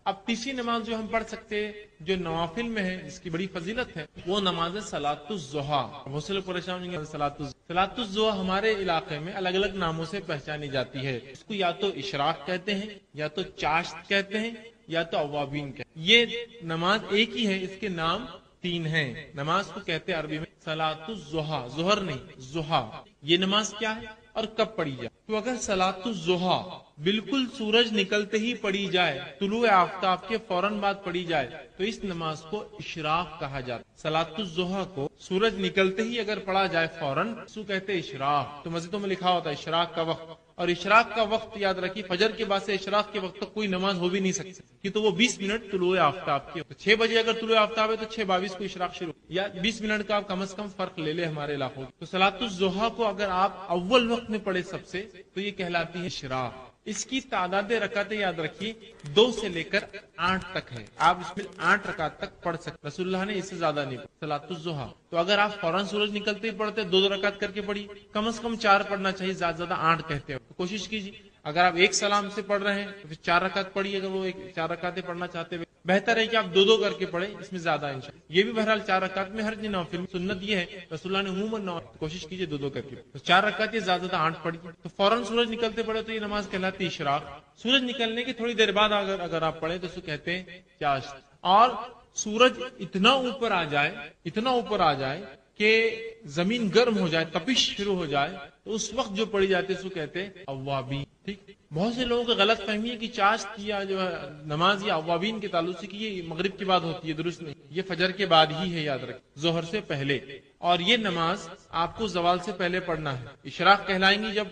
اب تیسری نماز جو ہم پڑھ سکتے ہیں جو نوافل میں ہے جس کی بڑی فضیلت ہے وہ نماز صلاۃ الضحیٰ. بہت سے لوگ پریشان ہوں گے صلاۃ الضحیٰ ہمارے علاقے میں الگ الگ ناموں سے پہچانی جاتی ہے. اس کو یا تو اشراق کہتے ہیں یا تو چاشت کہتے ہیں یا تو اوابین کہتے ہیں. یہ نماز ایک ہی ہے, اس کے نام تین ہیں. نماز کو کہتے ہیں عربی میں صلاۃ الضحیٰ, ظہر نہیں ضحیٰ. یہ نماز کیا ہے اور کب پڑھی جائے؟ تو اگر صلاۃ الضحیٰ بالکل سورج نکلتے ہی پڑھی جائے, طلوع آفتاب کے فوراً بعد پڑھی جائے, تو اس نماز کو اشراق کہا جاتا ہے. صلاۃ الضحیٰ کو سورج نکلتے ہی اگر پڑھا جائے فوراً اس کو کہتے ہیں اشراق. تو مسجدوں میں لکھا ہوتا ہے اشراق کا وقت, اور اشراق کا وقت یاد رکھیے فجر کے بعد سے اشراق کے وقت تک کوئی نماز ہو بھی نہیں سکتی, کہ تو وہ 20 منٹ طلوع آفتاب کے. 6 بجے اگر طلوع آفتاب ہے تو 6:22 کو اشراق شروع, یا 20 منٹ کا آپ کم از کم فرق لے لے ہمارے علاقوں. تو صلاۃ الضحیٰ کو اگر آپ اول وقت میں پڑھے سب سے تو یہ کہلاتی ہے اشراق. اس کی تعداد رکعتیں یاد رکھیے 2 سے لے کر 8 تک ہے. آپ اس میں 8 رکعت تک پڑھ سکتے. رسول اللہ نے اس سے زیادہ نہیں پڑھا صلاۃ الضحیٰ. تو اگر آپ فوراً سورج نکلتے ہی پڑھتے 2 رکعت کر کے پڑھیے, کم از کم 4 پڑھنا چاہیے, زیادہ زیادہ 8 کہتے ہیں. تو کوشش کیجیے اگر آپ ایک سلام سے پڑھ رہے ہیں تو پھر 4 رکعت پڑھیے. اگر وہ 4 رکعتیں پڑھنا چاہتے ہوئے بہتر ہے کہ آپ 2 کر کے پڑھیں, اس میں زیادہ انشاءاللہ. یہ بھی بہرحال 4 رکعت میں ہر نوافل سنت یہ ہے رسول اللہ نے عموماً کوشش کیجیے 2 کر کے. تو 4 رکعت یہ زیادہ 8 پڑھیے. تو فوراً سورج نکلتے پڑھے تو یہ نماز کہلاتی ہے اشراق. سورج نکلنے کی تھوڑی دیر بعد اگر آپ پڑھیں تو اس کو کہتے ہیں چاشت. اور سورج اتنا اوپر آ جائے کہ زمین گرم ہو جائے, تپش شروع ہو جائے, تو اس وقت جو پڑھی جاتی ہے اس کو کہتے ہیں اوابین. ٹھیک, بہت سے لوگوں کو غلط فہمی ہے کہ چاشت یا جو ہے نماز یا اوابین کے تعلق سے کہ یہ مغرب کے بعد ہوتی ہے. درست نہیں, یہ فجر کے بعد ہی ہے, یاد رکھیں, ظہر سے پہلے. اور یہ نماز آپ کو زوال سے پہلے پڑھنا ہے. اشراق کہلائیں گی جب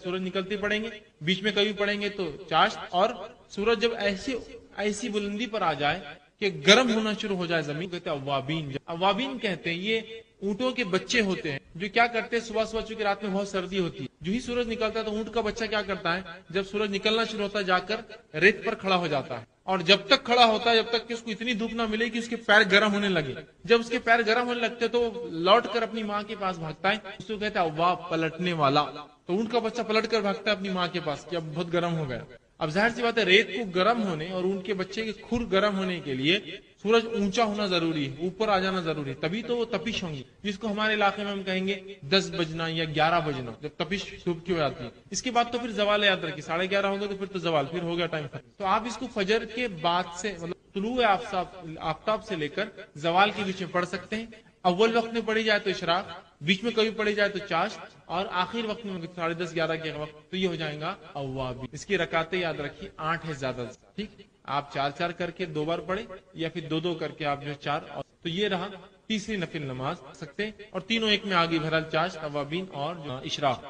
سورج نکلتے پڑھیں گے, بیچ میں کبھی پڑھیں گے تو چاشت, اور سورج جب ایسی بلندی پر آ جائے کہ گرم ہونا شروع ہو جائے زمین, کہتے ہیں اوابین. اوابین کہتے ہیں یہ اونٹوں کے بچے ہوتے ہیں جو کیا کرتے ہیں صبح چونکہ رات میں بہت سردی ہوتی ہے, جو ہی سورج نکلتا ہے تو اونٹ کا بچہ کیا کرتا ہے جب سورج نکلنا شروع ہوتا ہے جا کر ریت پر کھڑا ہو جاتا ہے, اور جب تک کھڑا ہوتا ہے جب تک کہ اس کو اتنی دھوپ نہ ملے کہ اس کے پیر گرم ہونے لگے. جب اس کے پیر گرم ہونے لگتے تو وہ لوٹ کر اپنی ماں کے پاس بھاگتا ہے, اس کو کہتے ہیں اواب, پلٹنے والا. تو اونٹ کا بچہ پلٹ کر بھاگتا ہے اپنی ماں کے پاس کہ اب بہت گرم ہو گیا. اب ظاہر سی بات ہے ریت کو گرم ہونے اور ان کے بچے کے کھر گرم ہونے کے لیے سورج اونچا ہونا ضروری ہے, اوپر آ جانا ضروری ہے, تبھی تو وہ تپش ہوں گی, جس کو ہمارے علاقے میں ہم کہیں گے 10 بجنا یا 11 بجنا, جب تپش صبح کی ہو جاتی ہے. اس کے بعد تو پھر زوال یاد رکھیے 11:30 ہوگا تو پھر تو زوال, پھر ہو گیا ٹائم. تو آپ اس کو فجر کے بعد سے مطلب طلوع آفتاب سے لے کر زوال کے بیچ میں پڑھ سکتے ہیں. اول وقت میں پڑھی جائے تو اشراق, بیچ میں کبھی پڑھی جائے تو چاشت, اور آخر وقت میں 10:30-11 کے وقت تو یہ ہو جائے گا اوابین. اس کی رکعتیں یاد رکھیے 8 ہے زیادہ. ٹھیک, آپ 4 کر کے 2 بار پڑھیں یا پھر 2 کر کے آپ جو 4. تو یہ رہا تیسری نفل نماز سکتے ہیں, اور تینوں ایک میں آگے بہرحال چاشت, اوابین اور اشراق.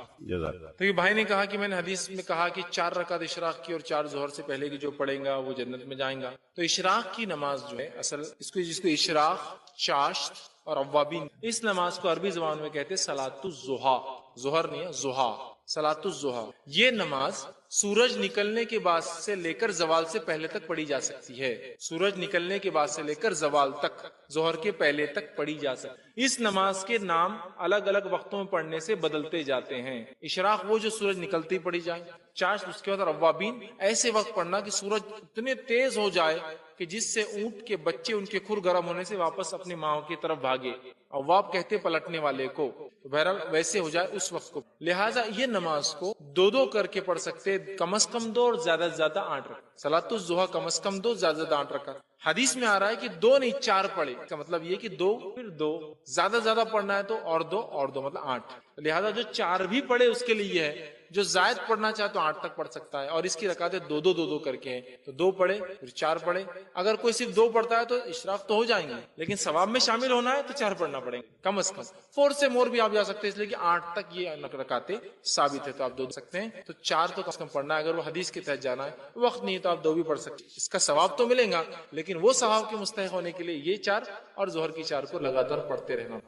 تو یہ بھائی نے کہا کہ میں نے حدیث میں کہا کہ 4 رکعت اشراق کی اور 4 ظہر سے پہلے کی جو پڑھیں گا وہ جنت میں جائیں گا. تو اشراق کی نماز جو ہے اصل جس کو اشراق, چاشت اور اوابین, اس نماز کو عربی زبان میں کہتے ہیں صلاۃ الضحیٰ. ظہر نہیں ہے, ضحیٰ, صلاۃ الضحیٰ. یہ نماز سورج نکلنے کے بعد سے لے کر زوال سے پہلے تک پڑھی جا سکتی ہے. سورج نکلنے کے بعد سے لے کر زوال تک, ظہر کے پہلے تک پڑھی جا سکتی. اس نماز کے نام الگ الگ وقتوں میں پڑھنے سے بدلتے جاتے ہیں. اشراق وہ جو سورج نکلتے ہی پڑھی جائے, چاشت اس کے بعد, اوابین ایسے وقت پڑھنا کہ سورج اتنے تیز ہو جائے کہ جس سے اونٹ کے بچے ان کے کھر گرم ہونے سے واپس اپنی ماں کی طرف بھاگے. اواب کہتے پلٹنے والے کو. تو بہرحال ویسے ہو جائے اس وقت کو. لہٰذا یہ نماز کو 2 کر کے پڑھ سکتے, کم از کم 2 اور زیادہ سے زیادہ 8 رکعت. صلاۃ الضحیٰ کم از کم 2, زیادہ سے زیادہ 8 رکعت. حدیث میں آ رہا ہے کہ 2 نہیں 4 پڑھے. اس کا مطلب یہ کہ 2 پھر 2, زیادہ زیادہ پڑھنا ہے تو اور 2 مطلب 8. لہٰذا جو 4 بھی پڑھے اس کے لیے ہے, جو زائد پڑھنا چاہے تو 8 تک پڑھ سکتا ہے. اور اس کی رکعتیں 2 کر کے ہیں, تو 2 پڑھے پھر 4 پڑھے. اگر کوئی صرف 2 پڑھتا ہے تو اشراق تو ہو جائیں گے, لیکن ثواب میں شامل ہونا ہے تو 4 پڑھنا پڑیں گے کم از کم. 4 سے مور بھی آپ جا سکتے ہیں, اس لیے کہ 8 تک یہ رکعتیں ثابت ہے, تو آپ 2 سکتے ہیں. تو 4 تو کم از کم پڑھنا ہے. اگر وہ حدیث کے تحت جانا ہے, وقت نہیں تو آپ 2 بھی پڑھ سکتے. اس کا ثواب تو ملے گا, لیکن وہ ثواب کے مستحق ہونے کے لیے یہ 4 اور ظہر کی 4 کو لگاتار پڑھتے رہنا.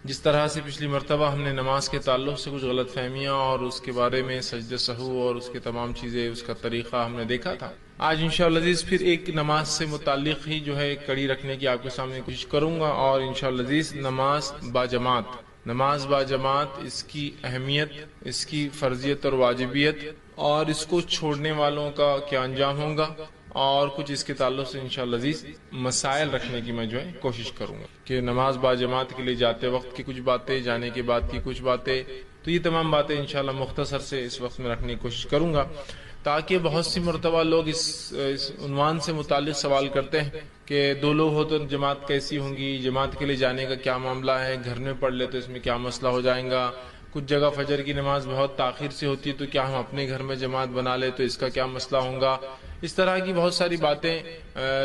جس طرح سے پچھلی مرتبہ ہم نے نماز کے تعلق سے کچھ غلط فہمیاں اور اس کے بارے میں سجدہ سہو اور اس کے تمام چیزیں, اس کا طریقہ ہم نے دیکھا تھا. آج انشاءاللہ عزیز پھر ایک نماز سے متعلق ہی جو ہے ایک کڑی رکھنے کی آپ کے سامنے کوشش کروں گا. اور انشاءاللہ عزیز نماز با جماعت, اس کی اہمیت, اس کی فرضیت اور واجبیت, اور اس کو چھوڑنے والوں کا کیا انجام ہوگا, اور کچھ اس کے تعلق سے انشاءاللہ عزیز مسائل رکھنے کی میں جو ہے کوشش کروں گا کہ نماز با جماعت کے لیے جاتے وقت کی کچھ باتیں، جانے کے بعد کی کچھ باتیں، تو یہ تمام باتیں انشاءاللہ مختصر سے اس وقت میں رکھنے کی کوشش کروں گا، تاکہ بہت سی مرتبہ لوگ اس عنوان سے متعلق سوال کرتے ہیں کہ دو لوگ ہو تو جماعت کیسی ہوں گی، جماعت کے لیے جانے کا کیا معاملہ ہے، گھر میں پڑھ لے تو اس میں کیا مسئلہ ہو جائے گا، کچھ جگہ فجر کی نماز بہت تاخیر سے ہوتی ہے تو کیا ہم اپنے گھر میں جماعت بنا لے تو اس کا کیا مسئلہ ہوگا، اس طرح کی بہت ساری باتیں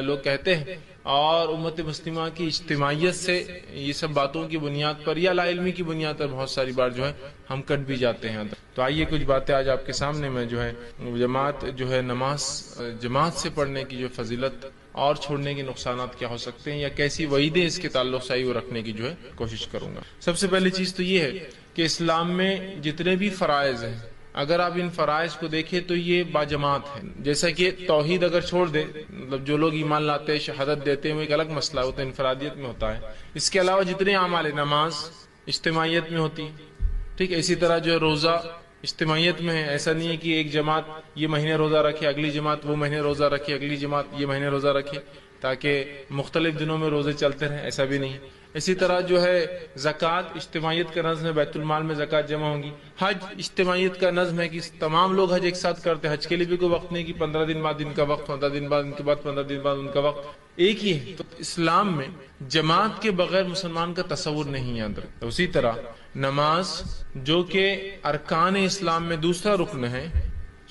لوگ کہتے ہیں، اور امت مسلمہ کی اجتماعیت سے یہ سب باتوں کی بنیاد پر یا لا علمی کی بنیاد پر بہت ساری بار جو ہے ہم کٹ بھی جاتے ہیں۔ تو آئیے کچھ باتیں آج آپ کے سامنے میں جو ہے جماعت جو ہے نماز جماعت سے پڑھنے کی جو فضیلت اور چھوڑنے کے نقصانات کیا ہو سکتے ہیں یا کیسی وعیدیں اس کے تعلق سے وہ رکھنے کی جو ہے کوشش کروں گا۔ سب سے پہلی چیز تو یہ ہے کہ اسلام میں جتنے بھی فرائض ہیں، اگر آپ ان فرائض کو دیکھیں تو یہ باجماعت ہے۔ جیسا کہ توحید اگر چھوڑ دے، مطلب جو لوگ ایمان لاتے ہیں، شہادت دیتے ہیں، وہ ایک الگ مسئلہ ہوتا ہے، انفرادیت میں ہوتا ہے۔ اس کے علاوہ جتنے اعمال، نماز اجتماعیت میں ہوتی، ٹھیک ہے، اسی طرح جو روزہ اجتماعیت میں ہے، ایسا نہیں ہے کہ ایک جماعت یہ مہینے روزہ رکھے، اگلی جماعت وہ مہینے روزہ رکھے، اگلی جماعت یہ مہینے روزہ رکھے، تاکہ مختلف دنوں میں روزے چلتے رہیں، ایسا بھی نہیں۔ اسی طرح جو ہے زکوٰۃ اجتماعیت کا نظم ہے، بیت المال میں زکوٰۃ جمع ہوگی۔ حج اجتماعیت کا نظم ہے کہ تمام لوگ حج ایک ساتھ کرتے ہیں، حج کے لیے بھی کوئی وقت نہیں کہ 15 دن بعد ان کا وقت، 15 دن بعد ان کے بعد 15 دن بعد ان کا وقت، ایک ہی ہے۔ تو اسلام میں جماعت کے بغیر مسلمان کا تصور نہیں یاد رکھتا۔ اسی طرح نماز جو کہ ارکان اسلام میں دوسرا رکن ہے،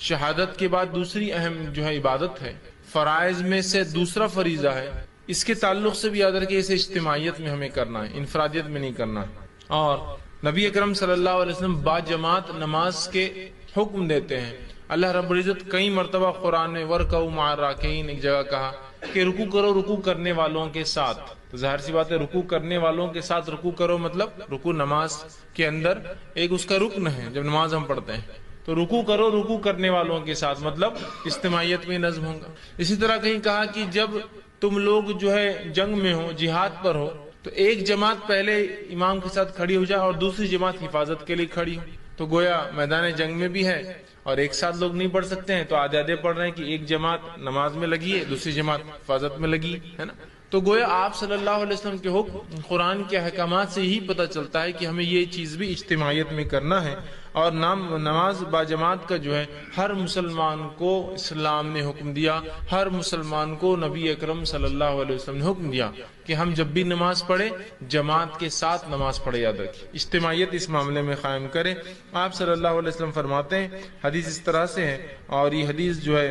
شہادت کے بعد دوسری اہم جو ہے عبادت ہے، فرائض میں سے دوسرا فریضہ ہے، اس کے تعلق سے بھی یاد رکھیں اسے اجتماعیت میں ہمیں کرنا ہے، انفرادیت میں نہیں کرنا ہے۔ اور نبی اکرم صلی اللہ علیہ وسلم با جماعت نماز کے حکم دیتے ہیں۔ اللہ رب العزت کئی مرتبہ قرآن میں وَرْكَعُوا مَعَ الرَّاكِعِينَ ایک جگہ کہا کہ رکوع کرو رکوع کرنے والوں کے ساتھ۔ تو ظاہر سی بات ہے رکوع کرنے والوں کے ساتھ رکوع کرو، مطلب رکوع نماز کے اندر ایک اس کا رکن ہے جب نماز ہم پڑھتے ہیں، تو رکوع کرو رکوع کرنے والوں کے ساتھ، مطلب اجتماعیت میں نظم ہوگا۔ اسی طرح کہیں کہا کہ جب تم لوگ جو ہے جنگ میں ہو، جہاد پر ہو، تو ایک جماعت پہلے امام کے ساتھ کھڑی ہو جائے اور دوسری جماعت حفاظت کے لیے کھڑی ہو۔ تو گویا میدان جنگ میں بھی ہے اور ایک ساتھ لوگ نہیں پڑھ سکتے ہیں، تو آدھے آدھے پڑھ رہے ہیں کہ ایک جماعت نماز میں لگی ہے، دوسری جماعت حفاظت میں لگی ہے نا۔ تو گویا آپ صلی اللہ علیہ وسلم کے حکم، قرآن کے احکامات سے ہی پتہ چلتا ہے کہ ہمیں یہ چیز بھی اجتماعیت میں کرنا ہے۔ اور نماز با جماعت کا جو ہے ہر مسلمان کو اسلام نے حکم دیا، ہر مسلمان کو نبی اکرم صلی اللہ علیہ وسلم نے حکم دیا کہ ہم جب بھی نماز پڑھیں جماعت کے ساتھ نماز پڑھے، یاد رکھیں اجتماعیت اس معاملے میں قائم کریں۔ آپ صلی اللہ علیہ وسلم فرماتے ہیں، حدیث اس طرح سے ہے، اور یہ حدیث جو ہے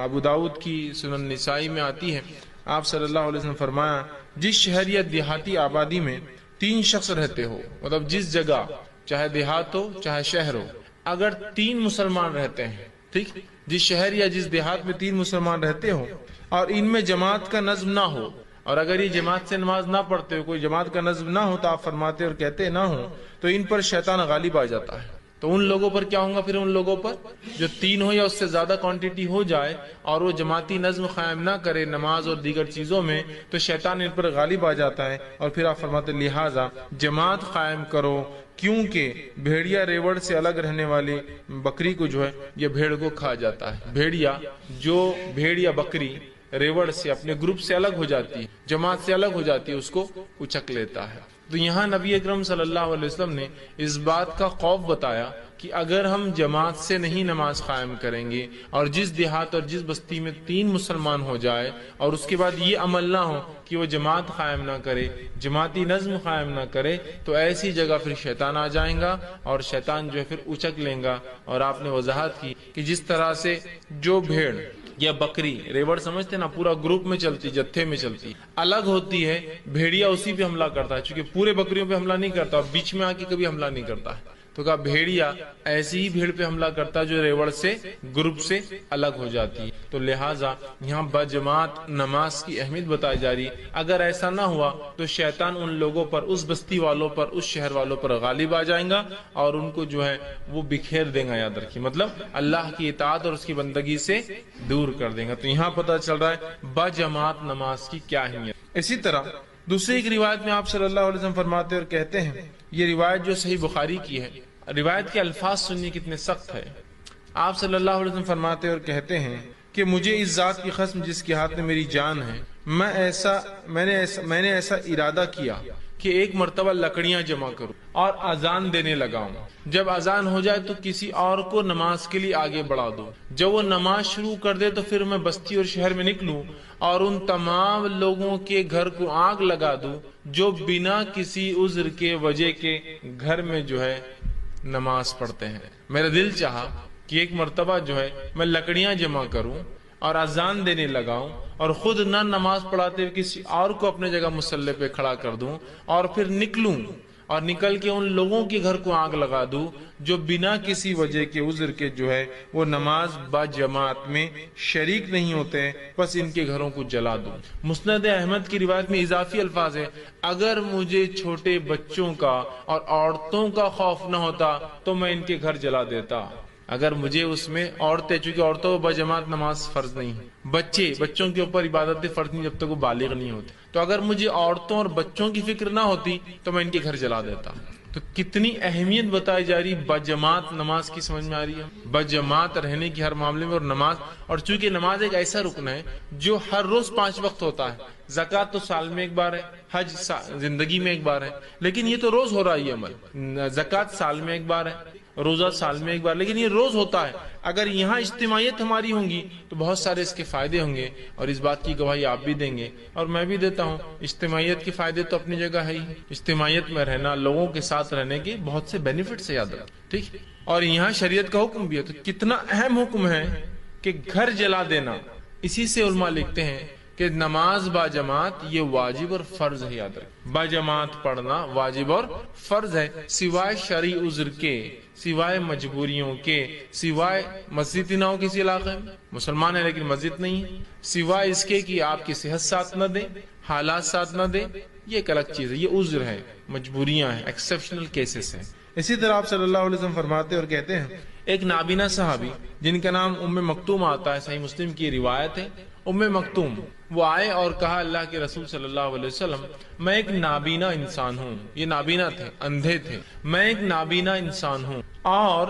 ابو داؤد کی سنن نسائی میں آتی ہے۔ آپ صلی اللہ علیہ وسلم فرمایا، جس شہر یا دیہاتی آبادی میں 3 شخص رہتے ہو، مطلب جس جگہ چاہے دیہات ہو چاہے شہر ہو، اگر 3 مسلمان رہتے ہیں، ٹھیک، جس شہر یا جس دیہات میں 3 مسلمان رہتے ہو اور ان میں جماعت کا نظم نہ ہو، اور اگر یہ جماعت سے نماز نہ پڑھتے ہو، کوئی جماعت کا نظم نہ ہو، تو آپ فرماتے اور کہتے نہ ہو، تو ان پر شیطان غالب آ جاتا ہے۔ تو ان لوگوں پر کیا ہوگا؟ پھر ان لوگوں پر جو 3 ہو یا اس سے زیادہ کوانٹٹی ہو جائے اور وہ جماعتی نظم قائم نہ کرے نماز اور دیگر چیزوں میں، تو شیطان ان پر غالب آ جاتا ہے۔ اور پھر آپ فرماتے لہٰذا جماعت قائم کرو، کیونکہ بھیڑیا ریوڑ سے الگ رہنے والی بکری کو جو ہے یہ بھیڑ کو کھا جاتا ہے۔ بھیڑیا بکری ریوڑ سے اپنے گروپ سے الگ ہو جاتی ہے، جماعت سے الگ ہو جاتی ہے، اس کو اچک لیتا ہے۔ تو یہاں نبی اکرم صلی اللہ علیہ وسلم نے اس بات کا خوف بتایا کہ اگر ہم جماعت سے نہیں نماز قائم کریں گے اور جس دیہات اور جس بستی میں 3 مسلمان ہو جائے اور اس کے بعد یہ عمل نہ ہو کہ وہ جماعت قائم نہ کرے، جماعتی نظم قائم نہ کرے، تو ایسی جگہ پھر شیطان آ جائیں گا اور شیطان جو ہے پھر اچک لیں گا۔ اور آپ نے وضاحت کی کہ جس طرح سے جو بھیڑ یا بکری، ریوڑ سمجھتے نا، پورا گروپ میں چلتی، جتھے میں چلتی، الگ ہوتی ہے، بھیڑیا اسی پہ حملہ کرتا ہے، چونکہ پورے بکریوں پہ حملہ نہیں کرتا، بیچ میں آ کے کبھی حملہ نہیں کرتا ہے۔ تو کہا بھیڑیا ایسی ہی بھیڑ پہ حملہ کرتا ہے جو ریوڑ سے گروپ سے الگ ہو جاتی ہے۔ تو لہٰذا یہاں بجماعت نماز کی اہمیت بتائی جا رہی ہے۔ اگر ایسا نہ ہوا تو شیطان ان لوگوں پر، اس بستی والوں پر، اس شہر والوں پر غالب آ جائیں گا اور ان کو جو ہے وہ بکھیر دیں گا، یاد رکھیے، مطلب اللہ کی اطاعت اور اس کی بندگی سے دور کر دیں گا۔ تو یہاں پتہ چل رہا ہے بجماعت نماز کی کیا اہمیت۔ اسی طرح دوسری ایک روایت میں آپ صلی اللہ علیہ وسلم فرماتے اور کہتے ہیں، یہ روایت جو صحیح بخاری کی ہے، روایت کے الفاظ سنیے کتنے سخت ہے۔ آپ صلی اللہ علیہ وسلم فرماتے اور کہتے ہیں کہ مجھے اس ذات کی قسم جس کے ہاتھ میں میری جان ہے، میں نے ایسا ارادہ کیا کہ ایک مرتبہ لکڑیاں جمع کروں اور اذان دینے لگاؤں۔ جب اذان ہو جائے تو کسی اور کو نماز کے لیے آگے بڑھا دو، جب وہ نماز شروع کر دے تو پھر میں بستی اور شہر میں نکلوں اور ان تمام لوگوں کے گھر کو آگ لگا دوں جو بنا کسی عذر کے وجہ کے گھر میں جو ہے نماز پڑھتے ہیں۔ میرا دل چاہا کہ ایک مرتبہ جو ہے میں لکڑیاں جمع کروں اور اذان دینے لگاؤں اور خود نہ نماز پڑھاتے ہوئے کسی اور کو اپنے جگہ مصلی پہ کھڑا کر دوں اور پھر نکلوں اور نکل کے ان لوگوں کے گھر کو آگ لگا دوں جو بنا کسی وجہ کے عذر کے جو ہے وہ نماز با جماعت میں شریک نہیں ہوتے، بس ان کے گھروں کو جلا دوں۔ مسند احمد کی روایت میں اضافی الفاظ ہے، اگر مجھے چھوٹے بچوں کا اور عورتوں کا خوف نہ ہوتا تو میں ان کے گھر جلا دیتا۔ اگر مجھے اس میں عورتیں، چونکہ عورتوں کو بجماعت نماز فرض نہیں ہے، بچوں کے اوپر عبادت فرض نہیں جب تک وہ بالغ نہیں ہوتے، تو اگر مجھے عورتوں اور بچوں کی فکر نہ ہوتی تو میں ان کے گھر جلا دیتا۔ تو کتنی اہمیت بتائی جا رہی بجماعت نماز کی، سمجھ میں آ رہی ہے، بجماعت رہنے کی ہر معاملے میں۔ اور نماز، اور چونکہ نماز ایک ایسا رکن ہے جو ہر روز 5 وقت ہوتا ہے، زکوٰۃ تو سال میں ایک بار ہے، حج زندگی میں ایک بار ہے، لیکن یہ تو روز ہو رہا ہے یہ عمل۔ زکوٰۃ سال میں ایک بار ہے، روزہ سال میں ایک بار، لیکن یہ روز ہوتا ہے۔ اگر یہاں اجتماعیت ہماری ہوں گی تو بہت سارے اس کے فائدے ہوں گے، اور اس بات کی گواہی آپ بھی دیں گے اور میں بھی دیتا ہوں۔ اجتماعیت کے فائدے تو اپنی جگہ ہے ہی، اجتماعیت میں رہنا، لوگوں کے ساتھ رہنے کے بہت سے بینیفٹس ہے، یاد رکھیں، ٹھیک۔ اور یہاں شریعت کا حکم بھی ہے، تو کتنا اہم حکم ہے کہ گھر جلا دینا۔ اسی سے علماء لکھتے ہیں کہ نماز با جماعت یہ واجب اور فرض ہے، یاد رکھیں، با جماعت پڑھنا واجب اور فرض ہے، سوائے شرعی عذر کے، سوائے مجبوریوں کے، سوائے مسجد نہ ہو کسی علاقے میں، مسلمان ہے لیکن مسجد نہیں ہے، سوائے اس کے کہ آپ کی صحت ساتھ نہ دے، حالات ساتھ نہ دے، یہ ایک الگ چیز ہے، یہ عذر ہے، مجبوریاں ہیں، ایکسیپشنل کیسز ہیں۔ اسی طرح آپ صلی اللہ علیہ وسلم فرماتے اور کہتے ہیں، ایک نابینا صحابی جن کا نام ام مکتوم آتا ہے، صحیح مسلم کی روایت ہے، ام مکتوم وہ آئے اور کہا، اللہ کے رسول صلی اللہ علیہ وسلم، میں ایک نابینا انسان ہوں، یہ نابینا تھے، اندھے تھے، میں ایک نابینا انسان ہوں اور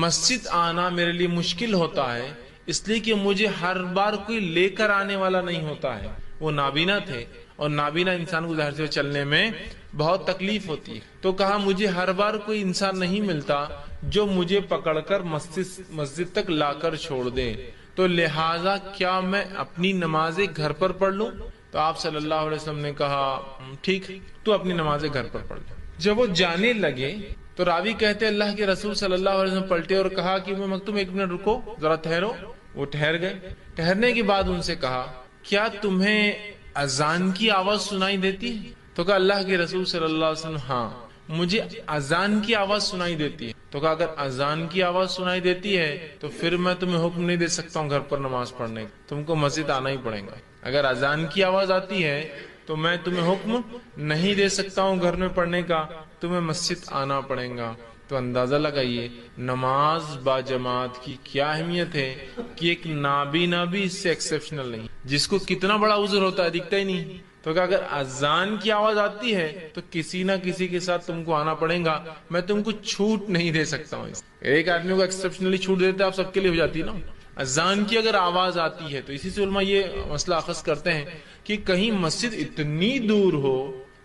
مسجد آنا میرے لیے مشکل ہوتا ہے، اس لیے کہ مجھے ہر بار کوئی لے کر آنے والا نہیں ہوتا ہے۔ وہ نابینا تھے اور نابینا انسان کو ظاہر سے چلنے میں بہت تکلیف ہوتی ہے، تو کہا مجھے ہر بار کوئی انسان نہیں ملتا جو مجھے پکڑ کر مسجد تک لا کر چھوڑ دے، تو لہٰذا کیا میں اپنی نمازیں گھر پر پڑھ لوں؟ تو آپ صلی اللہ علیہ وسلم نے کہا، ٹھیک، تو اپنی نمازیں گھر پر پڑھ لیں۔ جب وہ جانے لگے تو راوی کہتے اللہ کے رسول صلی اللہ علیہ وسلم پلٹے اور کہا کہ میں مکتوم ایک منٹ رکو، ذرا ٹھہرو۔ وہ ٹھہر گئے، ٹھہرنے کے بعد ان سے کہا، کیا تمہیں اذان کی آواز سنائی دیتی ہے؟ تو کہا اللہ کے رسول صلی اللہ علیہ وسلم، ہاں مجھے اذان کی آواز سنائی دیتی ہے۔ تو کہا اگر اذان کی آواز سنائی دیتی ہے تو پھر میں تمہیں حکم نہیں دے سکتا ہوں گھر پر نماز پڑھنے کا، تم کو مسجد آنا ہی پڑے گا۔ اگر اذان کی آواز آتی ہے تو میں تمہیں حکم نہیں دے سکتا ہوں گھر میں پڑھنے کا، تمہیں مسجد آنا پڑے گا۔ تو اندازہ لگائیے نماز با جماعت کی کیا اہمیت ہے کہ ایک نابینا بھی اس سے ایکسیپشنل نہیں، جس کو کتنا بڑا عذر ہوتا ہے دکھتا ہی نہیں، تو کہ اگر اذان کی آواز آتی ہے تو کسی نہ کسی کے ساتھ تم کو آنا پڑے گا، میں تم کو چھوٹ نہیں دے سکتا ہوں۔ ایک آدمی کو ایکسیپشنلی چھوٹ دیتے آپ سب کے لیے ہو جاتی ہے نا۔ اذان کی اگر آواز آتی ہے تو اسی سے علماء یہ مسئلہ اخذ کرتے ہیں کہ کہیں مسجد اتنی دور ہو،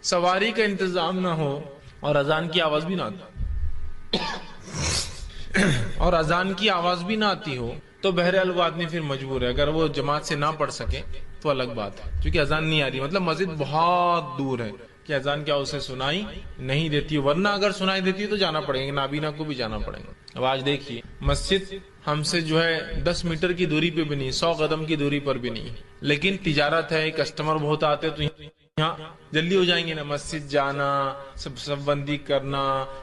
سواری کا انتظام نہ ہو اور اذان کی آواز بھی نہ آتی ہو تو بہرحال وہ آدمی پھر مجبور ہے، اگر وہ جماعت سے نہ پڑھ سکے تو الگ بات ہے، کیونکہ اذان نہیں آ رہی، مطلب مسجد بہت دور ہے کہ اذان کیا اسے سنائی نہیں دیتی، ورنہ اگر سنائی دیتی تو جانا پڑے گا، نابینا کو بھی جانا پڑے گا۔ اب آج دیکھیے مسجد ہم سے جو ہے 10 میٹر کی دوری پہ بھی نہیں، 100 قدم کی دوری پر بھی نہیں، لیکن تجارت ہے، کسٹمر بہت آتے تو یہاں جلدی ہو جائیں گے نا، مسجد جانا، سب بندی کرنا،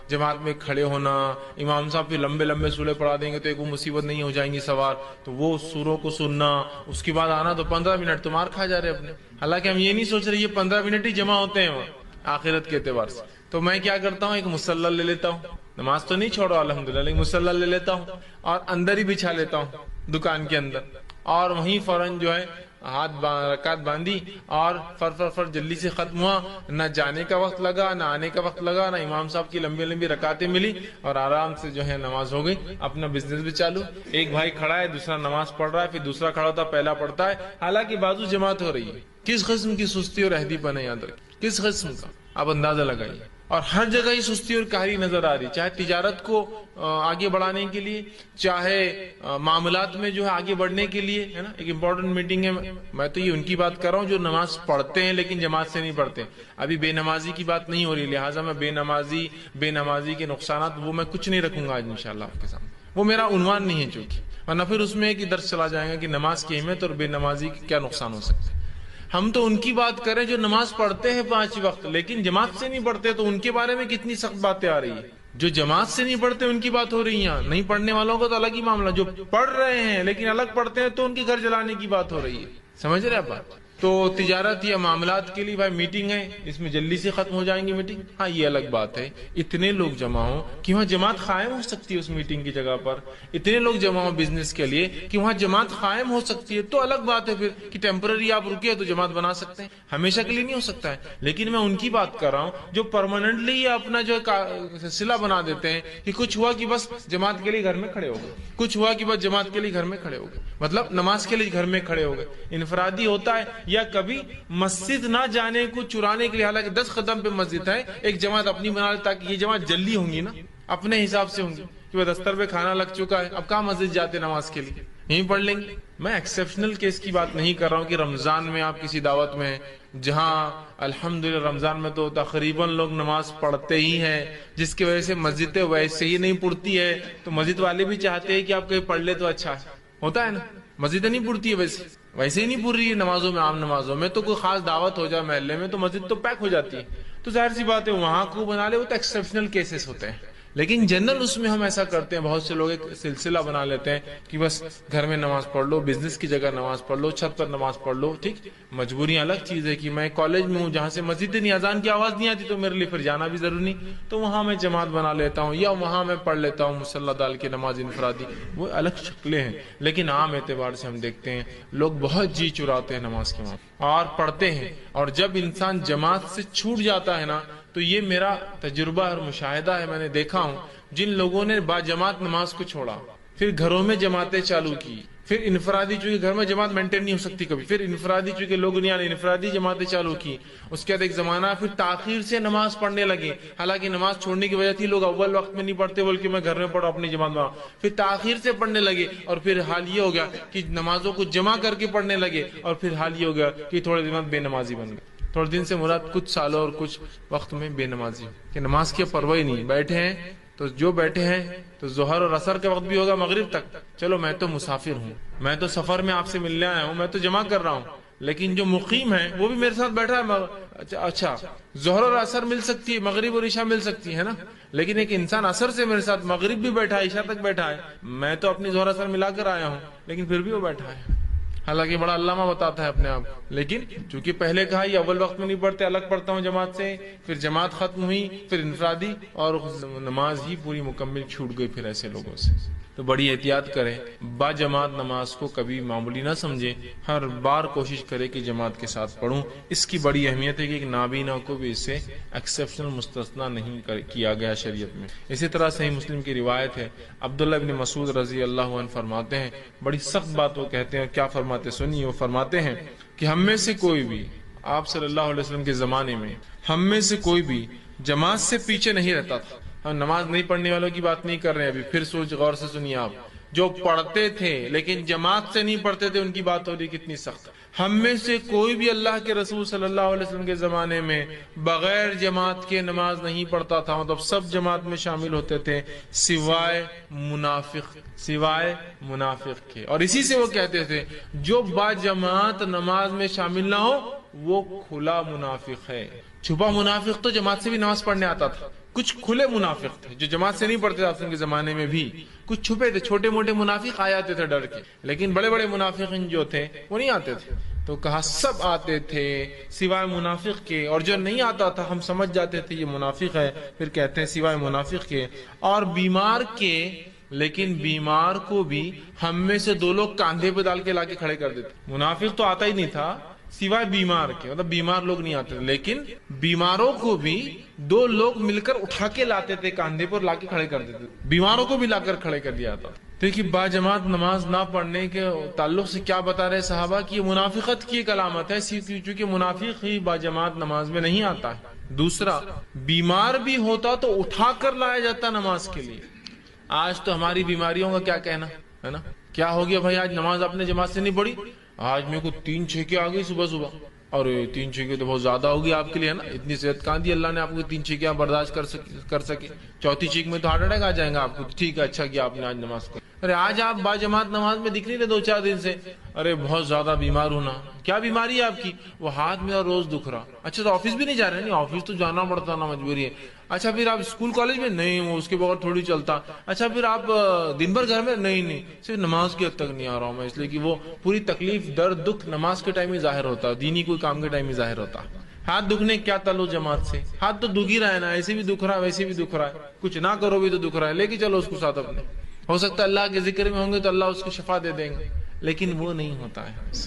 جماعت میں کھڑے ہونا، امام صاحب پھر لمبے لمبے سورے پڑھا دیں گے تو ایک وہ مصیبت نہیں ہو جائیں گی سوار، تو وہ سوروں کو سننا، اس کے بعد آنا، تو 15 منٹ تو مار کھا جا رہے اپنے، حالانکہ ہم یہ نہیں سوچ رہے یہ 15 منٹ ہی جمع ہوتے ہیں وہاں آخرت کے اعتبار سے۔ تو میں کیا کرتا ہوں، ایک مصلی لے لیتا ہوں، نماز تو نہیں چھوڑو الحمدللہ، لیکن مصلی لے لیتا ہوں اور اندر ہی بچھا لیتا ہوں دکان کے اندر، اور وہیں فوراً جو ہے رکعت باندھی اور فر جلدی سے ختم ہوا، نہ جانے کا وقت لگا نہ آنے کا وقت لگا، نہ امام صاحب کی لمبی لمبی رکعتیں ملی، اور آرام سے جو ہے نماز ہو گئی، اپنا بزنس بھی چالو۔ ایک بھائی کھڑا ہے، دوسرا نماز پڑھ رہا ہے، پھر دوسرا کھڑا ہوتا پہلا پڑھتا ہے، حالانکہ بازو جماعت ہو رہی ہے۔ کس قسم کی سستی اور عہدی پن ہے، یاد رکھیں کس قسم کا، آپ اندازہ لگائیے۔ اور ہر جگہ ہی سستی اور کاہلی نظر آ رہی، چاہے تجارت کو آگے بڑھانے کے لیے، چاہے معاملات میں جو ہے آگے بڑھنے کے لیے، ہے نا۔ ایک امپورٹنٹ میٹنگ ہے، میں تو یہ ان کی بات کر رہا ہوں جو نماز پڑھتے ہیں لیکن جماعت سے نہیں پڑھتے۔ ابھی بے نمازی کی بات نہیں ہو رہی، لہٰذا میں بے نمازی کے نقصانات وہ میں کچھ نہیں رکھوں گا آج انشاءاللہ آپ کے سامنے، وہ میرا عنوان نہیں ہے چونکہ، ورنہ پھر اس میں ایک ہی درس چلا جائے گا کہ نماز کی اہمیت اور بے نمازی کے کیا نقصان ہو سکتے ہیں۔ ہم تو ان کی بات کریں جو نماز پڑھتے ہیں 5 وقت لیکن جماعت سے نہیں پڑھتے، تو ان کے بارے میں کتنی سخت باتیں آ رہی ہیں۔ جو جماعت سے نہیں پڑھتے ان کی بات ہو رہی ہے، نہیں پڑھنے والوں کا تو الگ ہی معاملہ، جو پڑھ رہے ہیں لیکن الگ پڑھتے ہیں تو ان کے گھر جلانے کی بات ہو رہی ہے، سمجھ رہے آپ بات۔ تو تجارت یا معاملات کے لیے بھائی میٹنگ ہے، اس میں جلدی سے ختم ہو جائیں گی میٹنگ، ہاں یہ الگ بات ہے۔ اتنے لوگ جمع ہوں کہ وہاں جماعت قائم ہو سکتی ہے، اس میٹنگ کی جگہ پر اتنے لوگ جمع ہوں بزنس کے لیے کہ وہاں جماعت قائم ہو سکتی ہے، تو الگ بات ہے پھر کہ ٹیمپرری آپ رکے تو جماعت بنا سکتے ہیں، ہمیشہ کے لیے نہیں ہو سکتا ہے۔ لیکن میں ان کی بات کر رہا ہوں جو پرماننٹلی اپنا جو سلسلہ بنا دیتے ہیں کہ کچھ ہوا کہ بس جماعت کے لیے گھر میں کھڑے ہو گئے، کچھ ہوا کہ بس جماعت کے لیے گھر میں کھڑے ہو گئے، مطلب نماز کے لیے گھر میں کھڑے ہو گئے۔ انفرادی ہوتا ہے یا کبھی مسجد نہ جانے کو چرانے کے لیے، حالانکہ 10 قدم پہ مسجد ہے، ایک جماعت اپنی بنا لے تاکہ یہ جماعت جلدی ہوں گی نا، اپنے حساب سے ہوں گی کہ وہ دستر پہ کھانا لگ چکا ہے، اب کہاں مسجد جاتے نماز کے لیے، یہیں پڑھ لیں گے۔ میں ایکسیپشنل کیس کی بات نہیں کر رہا ہوں کہ رمضان میں آپ کسی دعوت میں ہیں جہاں الحمدللہ رمضان میں تو تقریباً لوگ نماز پڑھتے ہی ہیں، جس کی وجہ سے مسجدیں ویسے ہی نہیں پڑتی ہے، تو مسجد والے بھی چاہتے ہیں کہ آپ کہیں پڑھ لے تو اچھا ہوتا ہے نا۔ مسجدیں نہیں پڑتی ہے ویسے ہی نہیں پڑھ رہی ہے نمازوں میں، عام نمازوں میں تو کوئی خاص دعوت ہو جائے محلے میں تو مسجد تو پیک ہو جاتی ہے، تو ظاہر سی بات ہے وہاں کو بنا لے، وہ تو ایکسیپشنل کیسز ہوتے ہیں۔ لیکن جنرل اس میں ہم ایسا کرتے ہیں، بہت سے لوگ ایک سلسلہ بنا لیتے ہیں کہ بس گھر میں نماز پڑھ لو، بزنس کی جگہ نماز پڑھ لو، چھت پر نماز پڑھ لو، ٹھیک۔ مجبوریاں الگ چیز ہے کہ میں کالج میں ہوں جہاں سے مسجد نہیں، اذان کی آواز نہیں آتی تو میرے لیے پھر جانا بھی ضروری نہیں، تو وہاں میں جماعت بنا لیتا ہوں یا وہاں میں پڑھ لیتا ہوں مصلی ڈال کے نماز انفرادی، وہ الگ شکلیں ہیں۔ لیکن عام اعتبار سے ہم دیکھتے ہیں لوگ بہت جی چراتے ہیں نماز کے وہاں اور پڑھتے ہیں، اور جب انسان جماعت سے چھوٹ جاتا ہے نا، تو یہ میرا تجربہ اور مشاہدہ ہے، میں نے دیکھا ہوں جن لوگوں نے با جماعت نماز کو چھوڑا، پھر گھروں میں جماعتیں چالو کی، پھر انفرادی، چونکہ گھر میں جماعت مینٹین نہیں ہو سکتی کبھی، پھر انفرادی چونکہ لوگ نہیں آنے، انفرادی جماعتیں چالو کی۔ اس کے بعد ایک زمانہ پھر تاخیر سے نماز پڑھنے لگے، حالانکہ نماز چھوڑنے کی وجہ تھی لوگ اول وقت میں نہیں پڑھتے بلکہ میں گھر میں پڑھوں اپنی جماعت میں، پھر تاخیر سے پڑھنے لگے، اور پھر حال یہ ہو گیا کہ نمازوں کو جمع کر کے پڑھنے لگے، اور پھر حال یہ ہو گیا کہ تھوڑے دن بعد بے نمازی بن گئے۔ تھوڑے دن سے مراد کچھ سالوں اور کچھ وقت میں بے نمازی، کہ نماز کی پرواہ ہی نہیں، بیٹھے ہیں تو جو بیٹھے ہیں تو ظہر اور عصر کا وقت بھی ہوگا مغرب تک، چلو میں تو مسافر ہوں، میں تو سفر میں آپ سے ملنے آیا ہوں، میں تو جمع کر رہا ہوں، لیکن جو مقیم ہے وہ بھی میرے ساتھ بیٹھا ہے، اچھا ظہر اور عصر مل سکتی ہے، مغرب اور عشاء مل سکتی ہے نا، لیکن ایک انسان عصر سے میرے ساتھ مغرب بھی بیٹھا ہے، عشاء تک بیٹھا ہے، میں تو اپنی ظہر عصر ملا کر آیا ہوں لیکن پھر بھی وہ بیٹھا ہے، حالانکہ بڑا علامہ بتاتا ہے اپنے آپ، لیکن چونکہ پہلے کہا یہ اول وقت میں نہیں پڑھتے، الگ پڑھتا ہوں جماعت سے، پھر جماعت ختم ہوئی، پھر انفرادی، اور نماز ہی پوری مکمل چھوٹ گئی پھر ایسے لوگوں سے۔ تو بڑی احتیاط کریں، با جماعت نماز کو کبھی معمولی نہ سمجھیں، ہر بار کوشش کریں کہ جماعت کے ساتھ پڑھوں۔ اس کی بڑی اہمیت ہے کہ ایک نابینا کو بھی اس سے ایکسیپشنل مستثنا نہیں کیا گیا شریعت میں۔ اسی طرح صحیح مسلم کی روایت ہے، عبداللہ ابن مسعود رضی اللہ عنہ فرماتے ہیں، بڑی سخت بات وہ کہتے ہیں، کیا فرماتے سنیے، وہ فرماتے ہیں کہ ہم میں سے کوئی بھی، آپ صلی اللہ علیہ وسلم کے زمانے میں ہم میں سے کوئی بھی جماعت سے پیچھے نہیں رہتا تھا۔ ہم نماز نہیں پڑھنے والوں کی بات نہیں کر رہے ہیں ابھی، پھر سوچ غور سے سنیے آپ، جو پڑھتے تھے لیکن جماعت سے نہیں پڑھتے تھے ان کی بات ہو رہی کتنی سخت۔ ہم میں سے کوئی بھی اللہ کے رسول صلی اللہ علیہ وسلم کے زمانے میں بغیر جماعت کے نماز نہیں پڑھتا تھا، مطلب سب جماعت میں شامل ہوتے تھے سوائے منافق کے، اور اسی سے وہ کہتے تھے جو با جماعت نماز میں شامل نہ ہو وہ کھلا منافق ہے۔ چھپا منافق تو جماعت سے بھی نماز پڑھنے آتا تھا، کچھ کھلے منافق تھے جو جماعت سے نہیں پڑھتے تھے آپ کے زمانے میں بھی، کچھ چھپے تھے، چھوٹے موٹے منافق آ جاتے تھے ڈر کے، لیکن بڑے بڑے منافقین جو تھے وہ نہیں آتے تھے۔ تو کہا سب آتے تھے سوائے منافق کے، اور جو نہیں آتا تھا ہم سمجھ جاتے تھے یہ منافق ہے، پھر کہتے ہیں سوائے منافق کے اور بیمار کے لیکن بیمار کو بھی ہم میں سے دو لوگ کاندھے پہ ڈال کے لا کے کھڑے کر دیتے. منافق تو آتا ہی نہیں تھا سوائے بیمار کے، مطلب بیمار لوگ نہیں آتے، لیکن بیماروں کو بھی دو لوگ مل کر اٹھا کے لاتے تھے، کاندھے پر لا کے کھڑے کر دیتے، بیماروں کو بھی لا کر کھڑے کر دیا تھا. دیکھیے با جماعت نماز نہ پڑھنے کے تعلق سے کیا بتا رہے صحابہ کی منافقت کی ایک علامت ہے، چونکہ منافق ہی با جماعت نماز میں نہیں آتا ہے. دوسرا، بیمار بھی ہوتا تو اٹھا کر لایا جاتا نماز کے لیے. آج تو ہماری بیماریوں کا کیا کہنا ہے نا، کیا ہو گیا بھائی آج نماز اپنے جماعت سے نہیں پڑھی، آج میرے کو 3 چھینکیں آ گئی صبح صبح. اور 3 چھینکیں تو بہت زیادہ ہوگی آپ کے لیے ہے نا، اتنی صحت کہاں دی اللہ نے آپ کو 3 چھینکیں برداشت کر سکے، چوتھی چھینک میں تو ہارٹ اٹیک آ جائیں گا آپ کو. ٹھیک ہے، اچھا کیا آپ نے آج نماز پڑھی. ارے آج آپ با جماعت نماز میں دکھ نہیں رہے 2-4 دن سے، ارے بہت زیادہ بیمار ہونا. کیا بیماری ہے آپ کی؟ وہ ہاتھ میرا روز دکھ رہا. اچھا تو آفس بھی نہیں جا رہے؟ نہیں آفس تو جانا پڑتا نا، مجبوری ہے. اچھا پھر آپ اسکول کالج میں؟ نہیں وہ اس کے بغیر تھوڑی چلتا. اچھا پھر آپ دن بھر گھر میں؟ نہیں صرف نماز کی حد تک نہیں آ رہا ہوں میں، اس لیے کہ وہ پوری تکلیف درد دکھ نماز کے ٹائم ہی ظاہر ہوتا، دینی کوئی کام کے ٹائم ہی ظاہر ہوتا. ہاتھ دکھنے کیا تعلق جماعت سے؟ ہاتھ تو دکھ ہی رہا ہے نا، ایسے بھی دکھ رہا ہے ویسے بھی دکھ رہا ہے، کچھ نہ کرو بھی تو دکھ رہا ہے، لے کے چلو اس کو ساتھ اپنے. ہو سکتا ہے اللہ کے ذکر میں ہوں گے تو اللہ اس کو شفا دے دیں گے، لیکن وہ نہیں ہوتا ہے.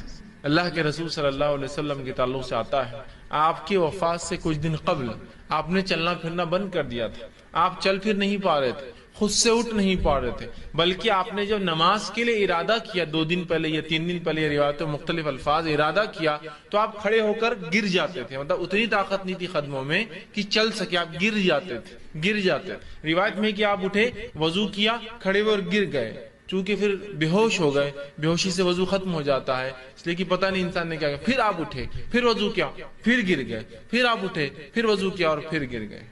اللہ کے رسول صلی اللہ علیہ وسلم کے تعلق سے آتا ہے، آپ کی وفات سے کچھ دن قبل آپ نے چلنا پھرنا بند کر دیا تھا، آپ چل پھر نہیں پا رہے تھے، خود سے اٹھ نہیں پا رہے تھے، بلکہ آپ نے جب نماز کے لیے ارادہ کیا 2 دن پہلے یا 3 دن پہلے، روایتوں مختلف الفاظ ارادہ کیا، تو آپ کھڑے ہو کر گر جاتے تھے. مطلب اتنی طاقت نہیں تھی قدموں میں کہ چل سکے، آپ گر جاتے. روایت میں کہ آپ اٹھے، وضو کیا، کھڑے ہوئے اور گر گئے، چونکہ پھر بے ہوش ہو گئے، بے ہوشی سے وضو ختم ہو جاتا ہے، اس لیے کہ پتہ نہیں انسان نے کیا کیا. پھر آپ اٹھے، پھر وضو کیا، پھر گر گئے، پھر آپ اٹھے، پھر وضو کیا اور پھر گر گئے.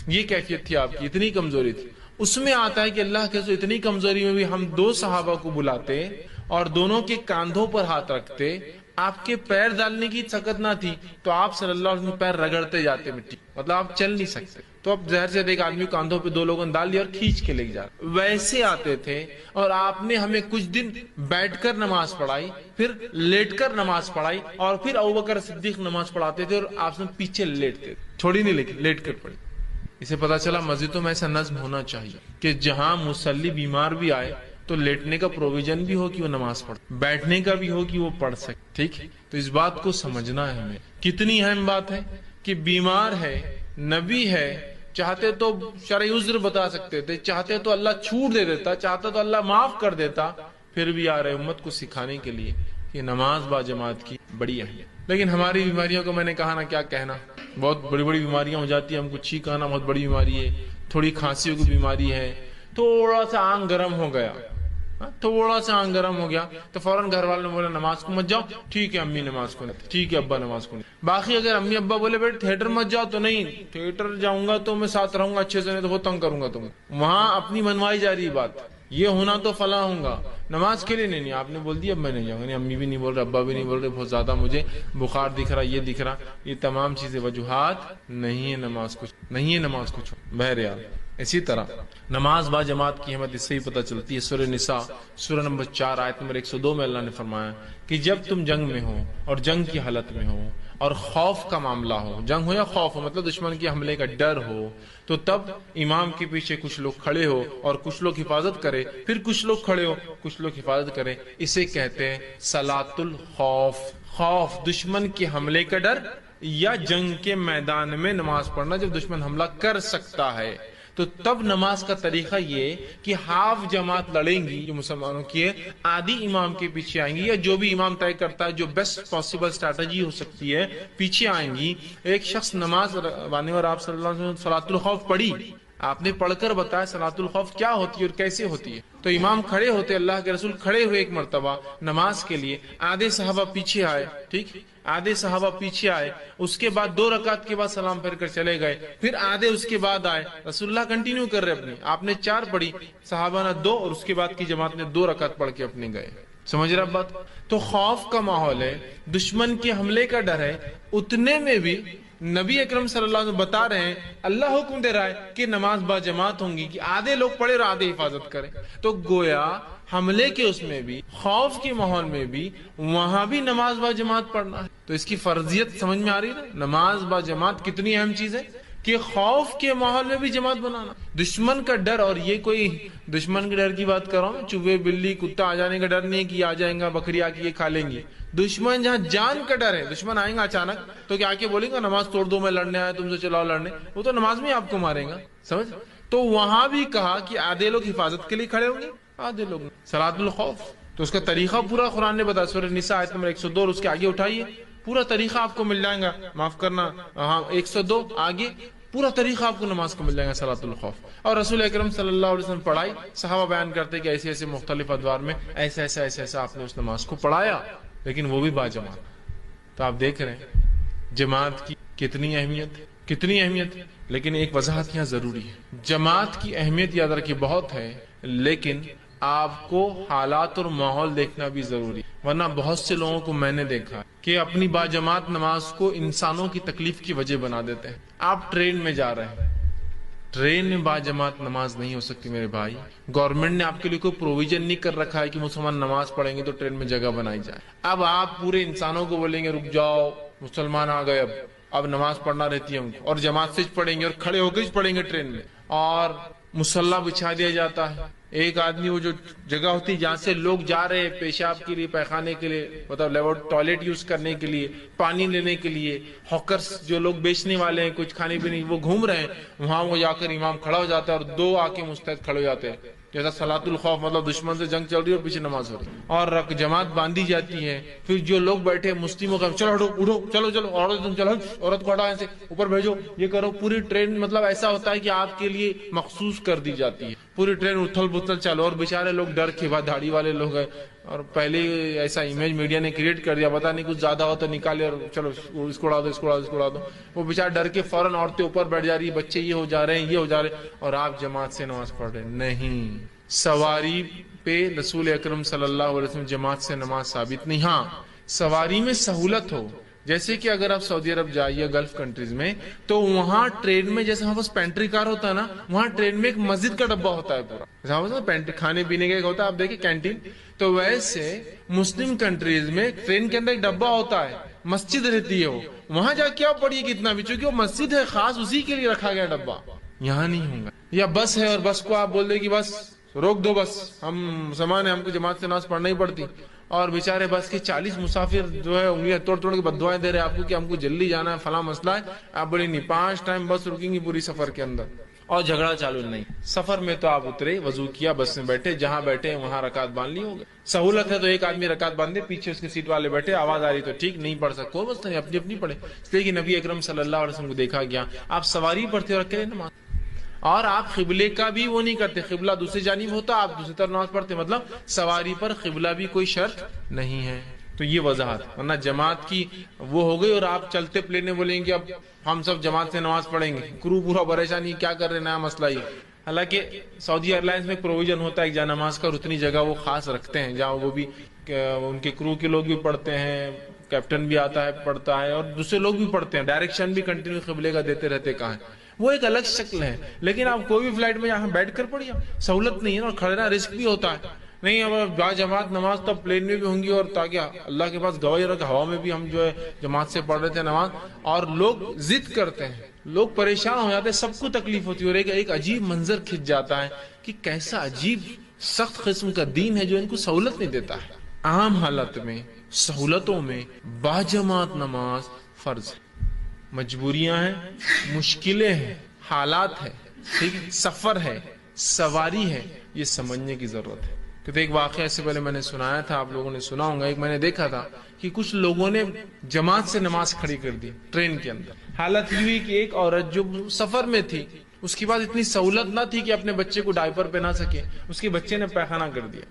یہ کیفیت تھی آپ کی، اتنی کمزوری تھی. اس میں آتا ہے کہ اللہ کے رسول اتنی کمزوری میں بھی ہم 2 صحابہ کو بلاتے اور دونوں کے کاندھوں پر ہاتھ رکھتے. آپ کے پیر ڈالنے کی طاقت نہ تھی تو آپ صلی اللہ علیہ وسلم پیر رگڑتے جاتے مٹی، مطلب آپ چل نہیں سکتے، تو اب ظاہر سے ایک آدمی کاندھوں پہ 2 لوگوں نے ڈال لیا اور کھینچ کے لے جاتے. ویسے آتے تھے اور آپ نے ہمیں کچھ دن بیٹھ کر نماز پڑھائی، پھر لیٹ کر نماز پڑھائی، اور پھر ابوبکر صدیق نماز پڑھاتے تھے اور آپ سے پیچھے لیٹتے، چھوڑی نہیں لیکن لیٹ کر پڑھی. اسے پتا چلا مسجدوں میں ایسا نظم ہونا چاہیے کہ جہاں مصلی بیمار بھی آئے تو لیٹنے کا پروویژن بھی ہو کہ وہ نماز پڑھ، بیٹھنے کا بھی ہو کہ وہ پڑھ سکے. ٹھیک ہے، تو اس بات کو سمجھنا ہے ہمیں. کتنی اہم بات ہے کہ بیمار ہے، نبی ہے، چاہتے تو شرعی عذر بتا سکتے تھے، چاہتے تو اللہ چھوٹ دے دیتا، چاہتا تو اللہ معاف کر دیتا، پھر بھی آ رہے امت کو سکھانے کے لیے کہ نماز با جماعت کی بڑی اہمیت. لیکن ہماری بیماریوں کو میں نے کہا نا کیا کہنا، بہت بڑی بڑی بیماریاں ہو جاتی ہیں. ہم کو چھینک آنا بہت بڑی بیماری ہے، تھوڑی کھانسی کی بیماری ہے، تھوڑا سا آنکھ گرم ہو گیا، تھوڑا سا آنکھ گرم ہو گیا تو فوراً گھر والوں نے بولا نماز کو مت جاؤ. ٹھیک ہے امی نماز کو نہیں، ٹھیک ہے ابا نماز کو نہیں. باقی اگر امی ابا بولے بیٹے تھیٹر مت جاؤ تو نہیں، تھیٹر جاؤں گا تو میں ساتھ رہوں گا اچھے سے، نہیں تو بہت تنگ کروں گا تم. وہاں اپنی منوائی جا رہی بات، یہ ہونا تو فلاں ہوں گا، نماز کے لیے نہیں. آپ نے بول دیا اب میں نہیں جاؤں گا، نہیں امی بھی نہیں بول رہے، ابا بھی نہیں بول رہے، بہت زیادہ مجھے بخار دکھ رہا، یہ دکھ رہا. یہ تمام چیزیں وجوہات نہیں ہے نماز کو، نہیں ہے نماز کو چھوڑ. بہرحال اسی طرح نماز با جماعت کی اہمیت اس سے ہی پتہ چلتی ہے. سورہ نساء سورہ نمبر 4 آیت نمبر 102 میں اللہ نے فرمایا کہ جب تم جنگ میں ہو اور جنگ کی حالت میں ہو اور خوف کا معاملہ ہو، جنگ ہو یا خوف ہو مطلب دشمن کے حملے کا ڈر ہو، تو تب امام کے پیچھے کچھ لوگ کھڑے ہو اور کچھ لوگ حفاظت کرے، پھر کچھ لوگ کھڑے ہو کچھ لوگ حفاظت کرے. اسے کہتے ہیں صلاۃ الخوف. خوف دشمن کے حملے کا ڈر یا جنگ کے میدان میں نماز پڑھنا جب دشمن حملہ کر سکتا ہے. تو تب نماز کا طریقہ یہ کہ ہاف جماعت لڑیں گی جو مسلمانوں کی ہے، آدھی امام کے پیچھے آئیں گی یا جو بھی امام طے کرتا ہے جو بیسٹ پاسبل اسٹریٹجی ہو سکتی ہے پیچھے آئیں گی. ایک شخص نماز بانے اور آپ صلی اللہ علیہ وسلم صلاۃ الخوف پڑھی، آپ نے پڑھ کر بتایا صلاۃ الخوف کیا ہوتی ہے اور کیسے ہوتی ہے. تو امام کھڑے ہوتے، اللہ کے رسول کھڑے ہوئے ایک مرتبہ نماز کے لیے، آدھے صحابہ پیچھے آئے، ٹھیک آدھے صحابہ پیچھے آئے، اس کے بعد 2 رکعت کے بعد سلام پھیر کر چلے گئے، پھر آدھے اس کے بعد آئے. رسول اللہ کنٹینیو کر رہے اپنی، آپ نے 4 پڑھی، صحابہ نے 2 اور اس کے بعد کی جماعت نے 2 رکعت پڑھ کے اپنے گئے. سمجھ رہے بات؟ تو خوف کا ماحول ہے، دشمن کے حملے کا ڈر ہے، اتنے میں بھی نبی اکرم صلی اللہ علیہ وسلم بتا رہے ہیں، اللہ حکم دے رہا ہے کہ نماز با جماعت ہوں گی، کہ آدھے لوگ پڑھے اور آدھے حفاظت کریں. تو گویا حملے کے اس میں بھی، خوف کے ماحول میں بھی، وہاں بھی نماز با جماعت پڑھنا ہے. تو اس کی فرضیت سمجھ میں آ رہی ہے نا، نماز با جماعت کتنی اہم چیز ہے. کہ خوف کے ماحول میں بھی جماعت بنانا، دشمن کا ڈر، اور یہ کوئی دشمن کے ڈر کی بات کر رہا ہوں، چوہے بلی کتا آ جانے کا ڈر نہیں کہ آ جائیں گا بکری آ کے یہ کھا لیں گی. دشمن جہاں جان کا ڈر ہے، دشمن آئیں گا اچانک تو کیا آ کے بولیں گا نماز توڑ دو میں لڑنے آیا تم سے چلاؤ لڑنے، وہ تو نماز میں آپ کو ماریں گا. سمجھ؟ تو وہاں بھی کہا کہ آدھے لوگ حفاظت کے لیے کھڑے ہوں گے، آدھے لوگ صلاۃ الخوف. تو اس کا طریقہ پورا قرآن نے بتایا، سورہ نساء آیت نمبر 102 اور اس کے آگے اٹھائیے، پورا طریقہ آپ کو مل جائے گا. معاف کرنا، ہاں 102 آگے پورا طریقہ آپ کو نماز کو مل جائے گا صلاۃ الخوف. اور رسول اکرم صلی اللہ علیہ وسلم پڑھائی، صحابہ بیان کرتے کہ ایسے ایسے مختلف ادوار میں ایسا ایسا ایسا ایسا آپ نے اس نماز کو پڑھایا، لیکن وہ بھی باجماعت. تو آپ دیکھ رہے ہیں جماعت کی کتنی اہمیت. لیکن ایک وضاحت یہاں ضروری ہے، جماعت کی اہمیت یاد رکھیے بہت ہے، لیکن آپ کو حالات اور ماحول دیکھنا بھی ضروری ہے. ورنہ بہت سے لوگوں کو میں نے دیکھا کہ اپنی باجماعت نماز کو انسانوں کی تکلیف کی وجہ بنا دیتے ہیں. آپ ٹرین میں جا رہے ہیں، ٹرین میں باجماعت نماز نہیں ہو سکتی میرے بھائی. گورنمنٹ نے آپ کے لیے کوئی پروویژن نہیں کر رکھا ہے کہ مسلمان نماز پڑھیں گے تو ٹرین میں جگہ بنائی جائے. اب آپ پورے انسانوں کو بولیں گے رک جاؤ مسلمان آ گئے، اب نماز پڑھنا رہتی ہے ہم کو، اور جماعت سے پڑھیں گے اور کھڑے ہو کے پڑھیں گے ٹرین میں، اور مصلی بچھا دیا جاتا ہے. ایک آدمی وہ جو جگہ ہوتی ہے جہاں سے لوگ جا رہے ہیں پیشاب کے لیے، پیخانے کے لیے، مطلب ٹوائلٹ یوز کرنے کے لیے، پانی لینے کے لیے، ہاکرز جو لوگ بیچنے والے ہیں کچھ کھانے پینے وہ گھوم رہے ہیں، وہاں وہ جا کر امام کھڑا ہو جاتا ہے اور دو آ کے مستعد کھڑے ہو جاتے ہیں، جیسا صلاۃ الخوف، مطلب دشمن سے جنگ چل رہی ہے اور پیچھے نماز ہو رہی ہے، اور جماعت باندھی جاتی ہے. پھر جو لوگ بیٹھے مسلموں کا چلو ہٹو اٹھو، چلو چلو عورت تم چلو، عورت کو ہٹا ایسے اوپر بھیجو، یہ کرو. پوری ٹرین مطلب ایسا ہوتا ہے کہ آپ کے لیے مخصوص کر دی جاتی ہے، پوری ٹرین اتھل پتھل چلو، اور بیچارے لوگ ڈر کے بعد داڑھی والے لوگ ہیں، اور پہلے ایسا امیج میڈیا نے کریٹ کر دیا، پتا نہیں کچھ زیادہ ہو تو نکالے اور چلو اس کو اڑا دو، اس کو اڑا دو، اس کو اڑا دو. وہ بیچارے ڈر کے فوراً عورتیں اوپر بیٹھ جا رہی ہے، بچے یہ ہو جا رہے ہیں، یہ ہو جا رہے ہیں، اور آپ جماعت سے نماز پڑھ رہے ہیں. نہیں، سواری پہ رسول اکرم صلی اللہ علیہ وسلم جماعت سے نماز ثابت نہیں. ہاں سواری میں سہولت ہو، جیسے کہ اگر آپ سعودی عرب جائیے گلف کنٹریز میں تو وہاں ٹرین میں جیسے ہمارے پاس پینٹری کار ہوتا ہے نا، وہاں ٹرین میں ایک مسجد کا ڈبہ ہوتا ہے پورا، کھانے پینے کا ایک ہوتا ہے، آپ دیکھیں کینٹین. تو ویسے مسلم کنٹریز میں ٹرین کے اندر ایک ڈبہ ہوتا ہے، مسجد رہتی ہے، وہ وہاں جا کے آپ پڑھیے کتنا بھی، چونکہ وہ مسجد ہے خاص، اسی کے لیے رکھا گیا ڈبہ. یہاں نہیں ہوگا. یا بس ہے اور بس کو آپ بول دیں کہ بس روک دو، بس ہم مسلمان ہیں، ہم کو جماعت سے نماز پڑھنا ہی پڑتی، اور بیچارے بس کے 40 مسافر جو ہے انگلیاں توڑ توڑ کے بددعائیں دے رہے ہیں آپ کو کہ ہم کو جلدی جانا ہے، فلاں مسئلہ ہے. آپ بولے نہیں، 5 ٹائم بس رکیں گی پوری سفر کے اندر، اور جھگڑا چالو نہیں. سفر میں تو آپ اترے، وضو کیا، بس میں بیٹھے، جہاں بیٹھے وہاں رکعت باندھ لی. ہوگا سہولت ہے تو ایک آدمی رکعت باندھے، پیچھے اس کی سیٹ والے بیٹھے، آواز آ رہی تو ٹھیک، نہیں پڑھ سکتے بس نہیں، اپنی اپنی پڑھے. اس لیے کہ نبی اکرم صلی اللہ علیہ وسلم کو دیکھا گیا آپ سواری پڑھتے اور اکیلے نماز، اور آپ قبلے کا بھی وہ نہیں کرتے، قبلہ دوسری جانب ہوتا آپ دوسری طرف نماز پڑھتے، مطلب سواری پر قبلہ بھی کوئی شرط نہیں ہے. تو یہ وضاحت، ورنہ جماعت کی وہ ہو گئی اور آپ چلتے پلینے بولیں گے اب ہم سب جماعت سے نماز پڑھیں گے، کرو پورا پریشانی کیا کر رہے، نیا مسئلہ ہی. حالانکہ سعودی ایئر لائنز میں پروویژن ہوتا ہے جہاں نماز کا، اور اتنی جگہ وہ خاص رکھتے ہیں جہاں وہ بھی ان کے کرو کے لوگ بھی پڑھتے ہیں، کیپٹن بھی آتا ہے پڑھتا ہے، اور دوسرے لوگ بھی پڑھتے ہیں، ڈائریکشن بھی کنٹینیو قبلے کا دیتے رہتے. کہاں ہے وہ ایک الگ شکل ہے. لیکن آپ کوئی بھی فلائٹ میں یہاں بیٹھ کر پڑھیے، سہولت نہیں ہے اور کھڑنا رسک بھی ہوتا ہے. نہیں اب با جماعت نماز تو پلین میں بھی ہوں گی، اور تاکہ اللہ کے پاس گواہی رکھ ہوا میں بھی ہم جو ہے جماعت سے پڑھ رہے تھے نماز، اور لوگ ضد کرتے ہیں، لوگ پریشان ہو جاتے ہیں، سب کو تکلیف ہوتی ہے، اور ایک عجیب منظر کھنچ جاتا ہے کہ کیسا عجیب سخت قسم کا دین ہے جو ان کو سہولت نہیں دیتا ہے. عام حالت میں سہولتوں میں باجماعت نماز فرض ہے. مجبوریاں ہیں، مشکلیں ہیں، حالات ہے، ٹھیک ہے، سفر ہے، سواری ہے، یہ سمجھنے کی ضرورت ہے. کہ ایک واقعہ سے پہلے میں نے سنایا تھا، آپ لوگوں نے سنا ہوگا، ایک میں نے دیکھا تھا کہ کچھ لوگوں نے جماعت سے نماز کھڑی کر دی ٹرین کے اندر. حالت یہ ہوئی کہ ایک عورت جو سفر میں تھی، اس کے بعد اتنی سہولت نہ تھی کہ اپنے بچے کو ڈائپر پہنا سکے، اس کے بچے نے پیخانہ کر دیا،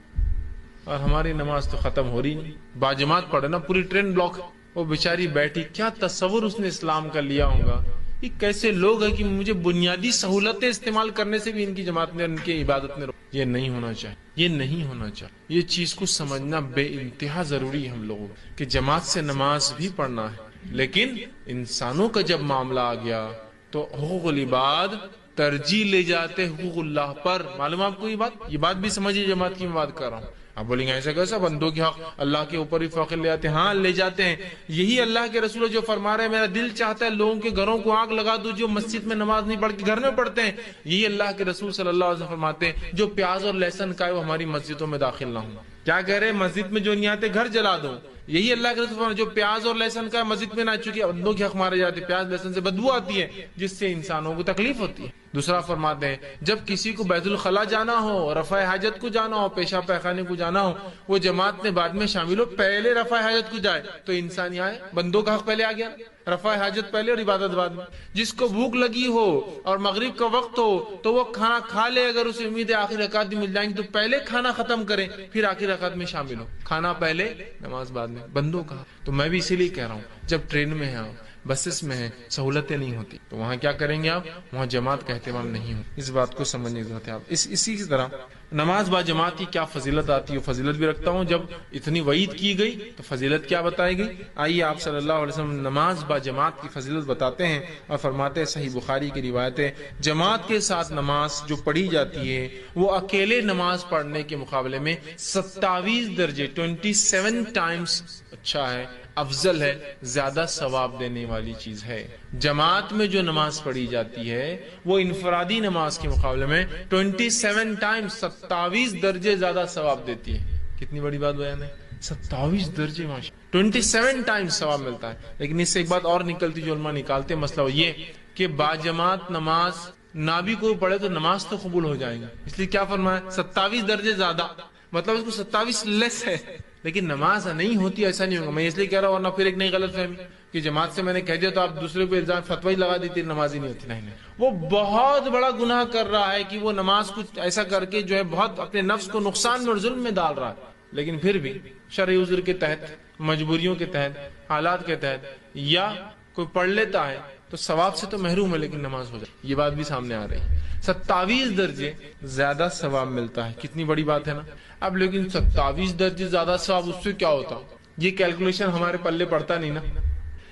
اور ہماری نماز تو ختم ہو رہی نہیں، باجماعت پڑھے نا، پوری ٹرین بلاک. وہ بیچاری بیٹھی، کیا تصور اس نے اسلام کا لیا ہوگا. یہ کیسے لوگ ہیں کہ مجھے بنیادی سہولتیں استعمال کرنے سے بھی ان کی جماعت نے، ان کی عبادت نے، یہ نہیں ہونا چاہیے، یہ نہیں ہونا چاہیے. یہ چیز کو سمجھنا بے انتہا ضروری ہے ہم لوگوں کہ جماعت سے نماز بھی پڑھنا ہے، لیکن انسانوں کا جب معاملہ آ گیا تو حقوق العباد ترجیح لے جاتے حقوق اللہ پر. معلوم آپ کو یہ بات بھی سمجھیے، جماعت کی میں بات کر رہا ہوں. آپ بولیں گے ایسا کیسا، بندوں کے حق اللہ کے اوپر بھی فوقیت لے آتے ہیں؟ ہاں لے جاتے ہیں. یہی اللہ کے رسول جو فرما رہے ہیں میرا دل چاہتا ہے لوگوں کے گھروں کو آگ لگا دو جو مسجد میں نماز نہیں پڑھ کے گھر میں پڑھتے ہیں. یہی اللہ کے رسول صلی اللہ علیہ وسلم فرماتے ہیں جو پیاز اور لہسن کا ہے وہ ہماری مسجدوں میں داخل نہ ہوں. کیا کہہ رہے ہیں؟ مسجد میں جو نہیں آتے گھر جلا دو. یہی اللہ کے رسول جو پیاز اور لہسن کا مسجد میں نہ، چکے بندوں کے حق مارے جاتے، پیاز لہسن سے بدبو آتی ہے جس سے انسانوں کو تکلیف ہوتی ہے. دوسرا فرماتے ہیں جب کسی کو بیت الخلا جانا ہو، رفع حاجت کو جانا ہو، پیشاب پیخانے کو جانا ہو، وہ جماعت میں بعد میں شامل ہو، پہلے رفع حاجت کو جائے تو انسان یہاں ہے، بندوں کا حق پہلے آ گیا، رفع حاجت پہلے اور عبادت بعد میں. جس کو بھوک لگی ہو اور مغرب کا وقت ہو تو وہ کھانا کھا لے، اگر اسے امید ہے آخر رکعت بھی مل جائیں گی تو پہلے کھانا ختم کرے پھر آخر رکعت میں شامل ہو. کھانا پہلے نماز بعد میں، بندوں کا. تو میں بھی اسی لیے کہہ رہا ہوں جب ٹرین میں ہیں، بسز میں ہیں، سہولتیں نہیں ہوتی تو وہاں کیا کریں گے آپ؟ وہاں جماعت کا اہتمام نہیں ہو. اس بات کو سمجھنے کی ضرورت ہے. آپ اسی کی طرح نماز با جماعت کی کیا فضیلت آتی ہے، فضیلت بھی رکھتا ہوں. جب اتنی وعید کی گئی تو فضیلت کیا بتائی گئی؟ آئیے آپ صلی اللہ علیہ وسلم نماز با جماعت کی فضیلت بتاتے ہیں اور فرماتے ہیں، صحیح بخاری کی روایت ہے، جماعت کے ساتھ نماز جو پڑھی جاتی ہے وہ اکیلے نماز پڑھنے کے مقابلے میں 27 درجے 27 ٹائمز اچھا ہے، افضل ہے، زیادہ ثواب دینے والی چیز ہے. جماعت میں جو نماز پڑھی جاتی ہے وہ انفرادی نماز کے مقابلے میں 27 ٹائمز 27 درجے زیادہ ثواب دیتی ہے. کتنی بڑی بات بیان ہے، 27 درجے ماشاء 27 ٹائمز ثواب ملتا ہے. لیکن اس سے ایک بات اور نکلتی جو علماء نکالتے ہیں، مسئلہ یہ کہ باجماعت نماز نہ بھی کوئی پڑھے تو نماز تو قبول ہو جائے گا. اس لیے کیا فرمایا؟ 27 درجے زیادہ، مطلب اس کو 27 لیس ہے لیکن نماز نہیں ہوتی. ایسا نہیں ہوگا. میں اس لیے کہہ رہا ہوں ورنہ پھر ایک نئی غلط فہمی کہ جماعت سے میں نے کہہ دیا تو آپ دوسرے پہ الزام فتوی لگا دیتی نماز ہی نہیں ہوتی. نہیں، وہ بہت بڑا گناہ کر رہا ہے کہ وہ نماز کو ایسا کر کے جو ہے بہت اپنے نفس کو نقصان میں اور ظلم میں ڈال رہا ہے. لیکن پھر بھی شرعی عذر کے تحت، مجبوریوں کے تحت، حالات کے تحت یا کوئی پڑھ لیتا ہے تو ثواب سے تو محروم ہے لیکن نماز ہو جائے. یہ بات بھی سامنے آ رہی ہے. 27 درجے زیادہ ثواب ملتا ہے. کتنی بڑی بات ہے نا. اب لیکن 27 درجے زیادہ ثواب، اس سے کیا ہوتا؟ یہ کیلکولیشن ہمارے پلے پڑتا نہیں نا.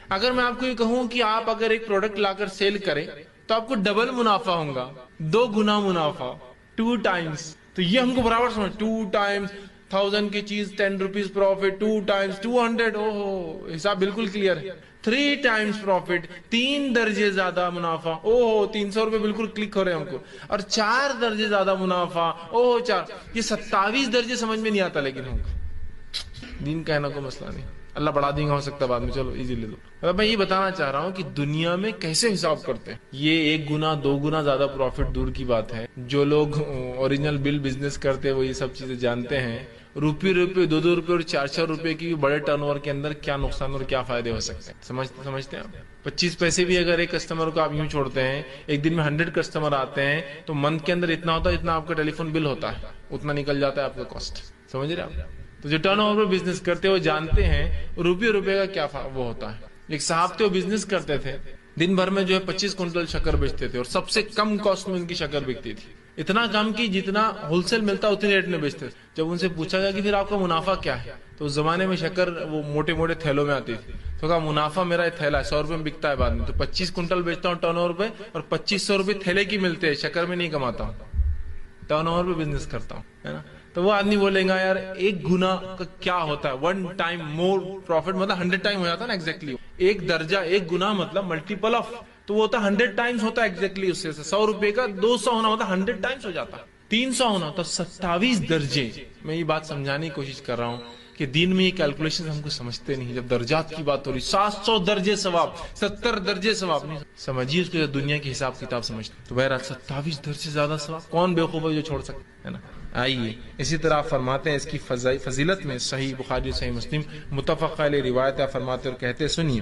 اگر میں آپ کو یہ کہوں کہ آپ اگر ایک پروڈکٹ لا کر سیل کریں تو آپ کو ڈبل منافع ہوگا، 2 گنا منافع، 2 ٹائمز. تو یہ ہم کو برابر سمجھ، 2 ٹائمز 1000 کی چیز 10 روپیز پروفٹ، 2 ٹائمز 200. اوہ حساب بالکل کلیئر ہے. 3 ٹائمز پروفٹ، 3 درجے زیادہ منافع. اوہ 300 روپے بالکل کلک ہو رہے ہیں ہم کو. اور 4 درجے زیادہ منافع. اوہ 4. یہ 27 درجے سمجھ میں نہیں آتا لیکن ہم کو دین کہنا کو مسئلہ نہیں. اللہ بڑھا دیں گا ہو سکتا ہے بعد میں، چلو ایزی لے لو. میں یہ بتانا چاہ رہا ہوں کہ دنیا میں کیسے حساب کرتے ہیں. یہ 1 گنا 2 گنا زیادہ پروفٹ دور کی بات ہے. جو لوگ اوریجنل بل بزنس کرتے ہیں وہ یہ سب چیزیں جانتے ہیں. روپے 2 روپے اور 4 روپے کی بڑے ٹرن اوور کے اندر کیا نقصان اور کیا فائدے ہو سکتے ہیں. سمجھتے ہیں آپ؟ 25 پیسے بھی اگر ایک کسٹمر کو آپ یوں چھوڑتے ہیں، ایک دن میں 100 کسٹمر آتے ہیں تو منتھ کے اندر اتنا ہوتا ہے اتنا آپ کا ٹیلی فون بل ہوتا ہے، اتنا نکل جاتا ہے آپ کا کاسٹ. سمجھ رہے آپ؟ تو جو ٹرن اوور بزنس کرتے ہیں وہ جانتے ہیں روپے کا کیا وہ ہوتا ہے. ایک صاحب تھے وہ بزنس کرتے تھے، دن بھر میں جو ہے 25 کنٹل شکر بیچتے تھے اور سب سے کم کاسٹ میں ان کی شکر بکتی تھی. اتنا کم کی جتنا ہول سیل ملتا اتنے ریٹ میں بیچتے تھے. جب ان سے پوچھا گیا کہ پھر آپ کا منافع کیا ہے تو اس زمانے میں شکر وہ موٹے موٹے تھیلوں میں آتی تھی. تو کہا منافع میرا یہ تھیلا ہے 100 روپے میں بکتا ہے بعد میں، تو 25 کنٹل بیچتا ہوں ٹرن اوور پہ اور 2500 روپے تھیلے کی ملتے ہیں، شکر میں نہیں کماتا ہوں، ٹرن اوور پہ بزنس کرتا ہوں، ہے نا. تو وہ آدمی بولے گا یار 1 گنا کا کیا ہوتا ہے، 1 ٹائم مور پروفٹ مطلب 100 ٹائم ہو جاتا ہے نا ایگزیکٹلی. 1 درجہ 1 گنا مطلب ملٹیپل آف، تو وہ ہوتا ہے 100 ٹائمز ہوتا ہے ایگزیکٹلی. اس سے 100 روپے کا 200 ہونا ہوتا ہے 100 ٹائمز ہو جاتا ہے، 300 ہونا تو 27 درجے. میں یہ بات سمجھانے کی کوشش کر رہا ہوں کہ دین میں یہ کیلکولیشن ہم کو سمجھتے نہیں. جب درجات کی بات ہو رہی 700 درجے ثواب، 70 درجے ثواب نہیں سمجھیے اس کو، دنیا کی حساب کتاب سمجھتے. تو بہرحال 27 درجے زیادہ ثواب کون بیوقوف ہے جو چھوڑ سکتا ہے نا. آئیے اسی طرح فرماتے ہیں اس کی فضیلت میں صحیح بخاری صحیح مسلم متفق علیہ روایت ہے. فرماتے اور کہتے سنیے،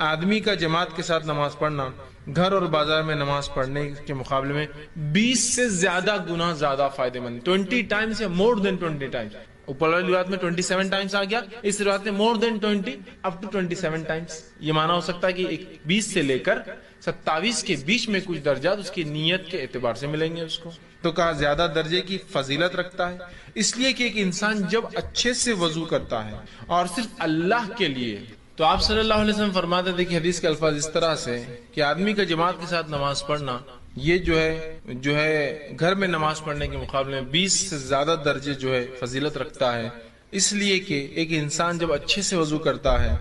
آدمی کا جماعت کے ساتھ نماز پڑھنا گھر اور بازار میں نماز پڑھنے کے مقابلے میں 20 سے زیادہ گنا زیادہ فائدہ مند. 20 ٹائمز یا مور دین 20 ٹائمز. اوپر والی روایت میں 27 ٹائمز آ گیا، اس روایت میں مور دین 20 اپ ٹو 27 ٹائمز. یہ معنی ہو سکتا ہے کہ 20 سے لے کر 27 کے بیچ میں کچھ درجات اس کی نیت کے اعتبار سے ملیں گے اس کو. تو کہا زیادہ درجے کی فضیلت رکھتا ہے اس لیے کہ ایک انسان جب اچھے سے وضو کرتا ہے اور صرف اللہ کے لیے. تو آپ صلی اللہ علیہ وسلم فرماتے تھے کہ حدیث کے الفاظ اس طرح سے کہ آدمی کا جماعت کے ساتھ نماز پڑھنا یہ جو ہے گھر میں نماز پڑھنے کے مقابلے میں 20 سے زیادہ درجے جو ہے فضیلت رکھتا ہے، اس لیے کہ ایک انسان جب اچھے سے وضو کرتا ہے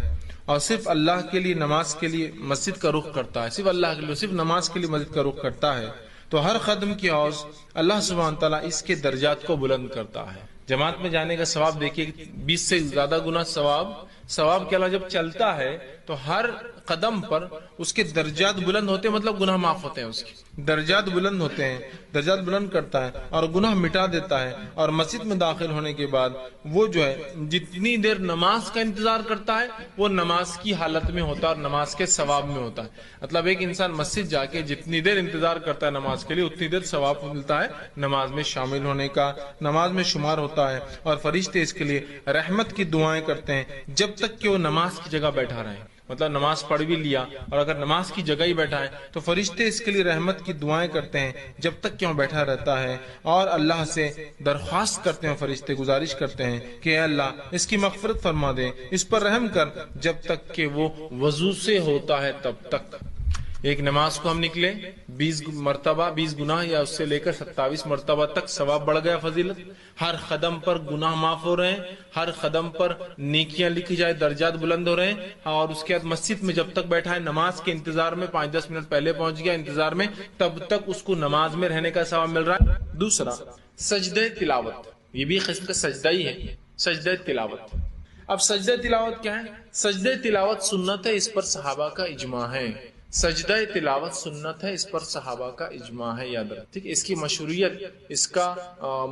اور صرف اللہ کے لیے نماز کے لیے مسجد کا رخ کرتا ہے، صرف اللہ کے لیے، صرف نماز کے لیے مسجد کا رخ کرتا ہے، تو ہر قدم کی عوض اللہ سبحانہ تعالیٰ اس کے درجات کو بلند کرتا ہے۔ جماعت میں جانے کا ثواب دیکھیے، 20 سے زیادہ گنا ثواب کے علاوہ جب چلتا ہے تو ہر قدم پر اس کے درجات بلند ہوتے ہیں، مطلب گناہ معاف ہوتے ہیں، اس کے درجات بلند ہوتے ہیں، درجات بلند کرتا ہے اور گناہ مٹا دیتا ہے۔ اور مسجد میں داخل ہونے کے بعد وہ جو ہے جتنی دیر نماز کا انتظار کرتا ہے وہ نماز کی حالت میں ہوتا ہے اور نماز کے ثواب میں ہوتا ہے۔ مطلب ایک انسان مسجد جا کے جتنی دیر انتظار کرتا ہے نماز کے لیے اتنی دیر ثواب ملتا ہے نماز میں شامل ہونے کا، نماز میں شمار ہوتا ہے، اور فرشتے اس کے لیے رحمت کی دعائیں کرتے ہیں جب تک کہ وہ نماز کی جگہ بیٹھا رہے۔ مطلب نماز پڑھ بھی لیا اور اگر نماز کی جگہ ہی بیٹھا ہے تو فرشتے اس کے لیے رحمت کی دعائیں کرتے ہیں جب تک کہ وہ بیٹھا رہتا ہے، اور اللہ سے درخواست کرتے ہیں، فرشتے گزارش کرتے ہیں کہ اے اللہ اس کی مغفرت فرما دے، اس پر رحم کر، جب تک کہ وہ وضو سے ہوتا ہے تب تک۔ ایک نماز کو ہم نکلے 20 مرتبہ 20 گناہ یا اس سے لے کر 27 مرتبہ تک ثواب بڑھ گیا، فضیلت، ہر قدم پر گناہ معاف ہو رہے ہیں، ہر قدم پر نیکیاں لکھی جائے، درجات بلند ہو رہے ہیں، اور اس کے بعد مسجد میں جب تک بیٹھا ہے نماز کے انتظار میں 5-10 منٹ پہلے پہنچ گیا انتظار میں، تب تک اس کو نماز میں رہنے کا ثواب مل رہا ہے۔ دوسرا سجدہ تلاوت، یہ بھی قسم کا سجدہ ہی ہے، سجدہ تلاوت۔ اب سجدہ تلاوت کیا ہے؟ سجدہ تلاوت سنت ہے، اس پر صحابہ کا اجماع ہے۔ سجدہ تلاوت سنت ہے، اس پر صحابہ کا اجماع ہے، یاد رکھ، ٹھیک ہے۔ اس کی مشروعیت، اس کا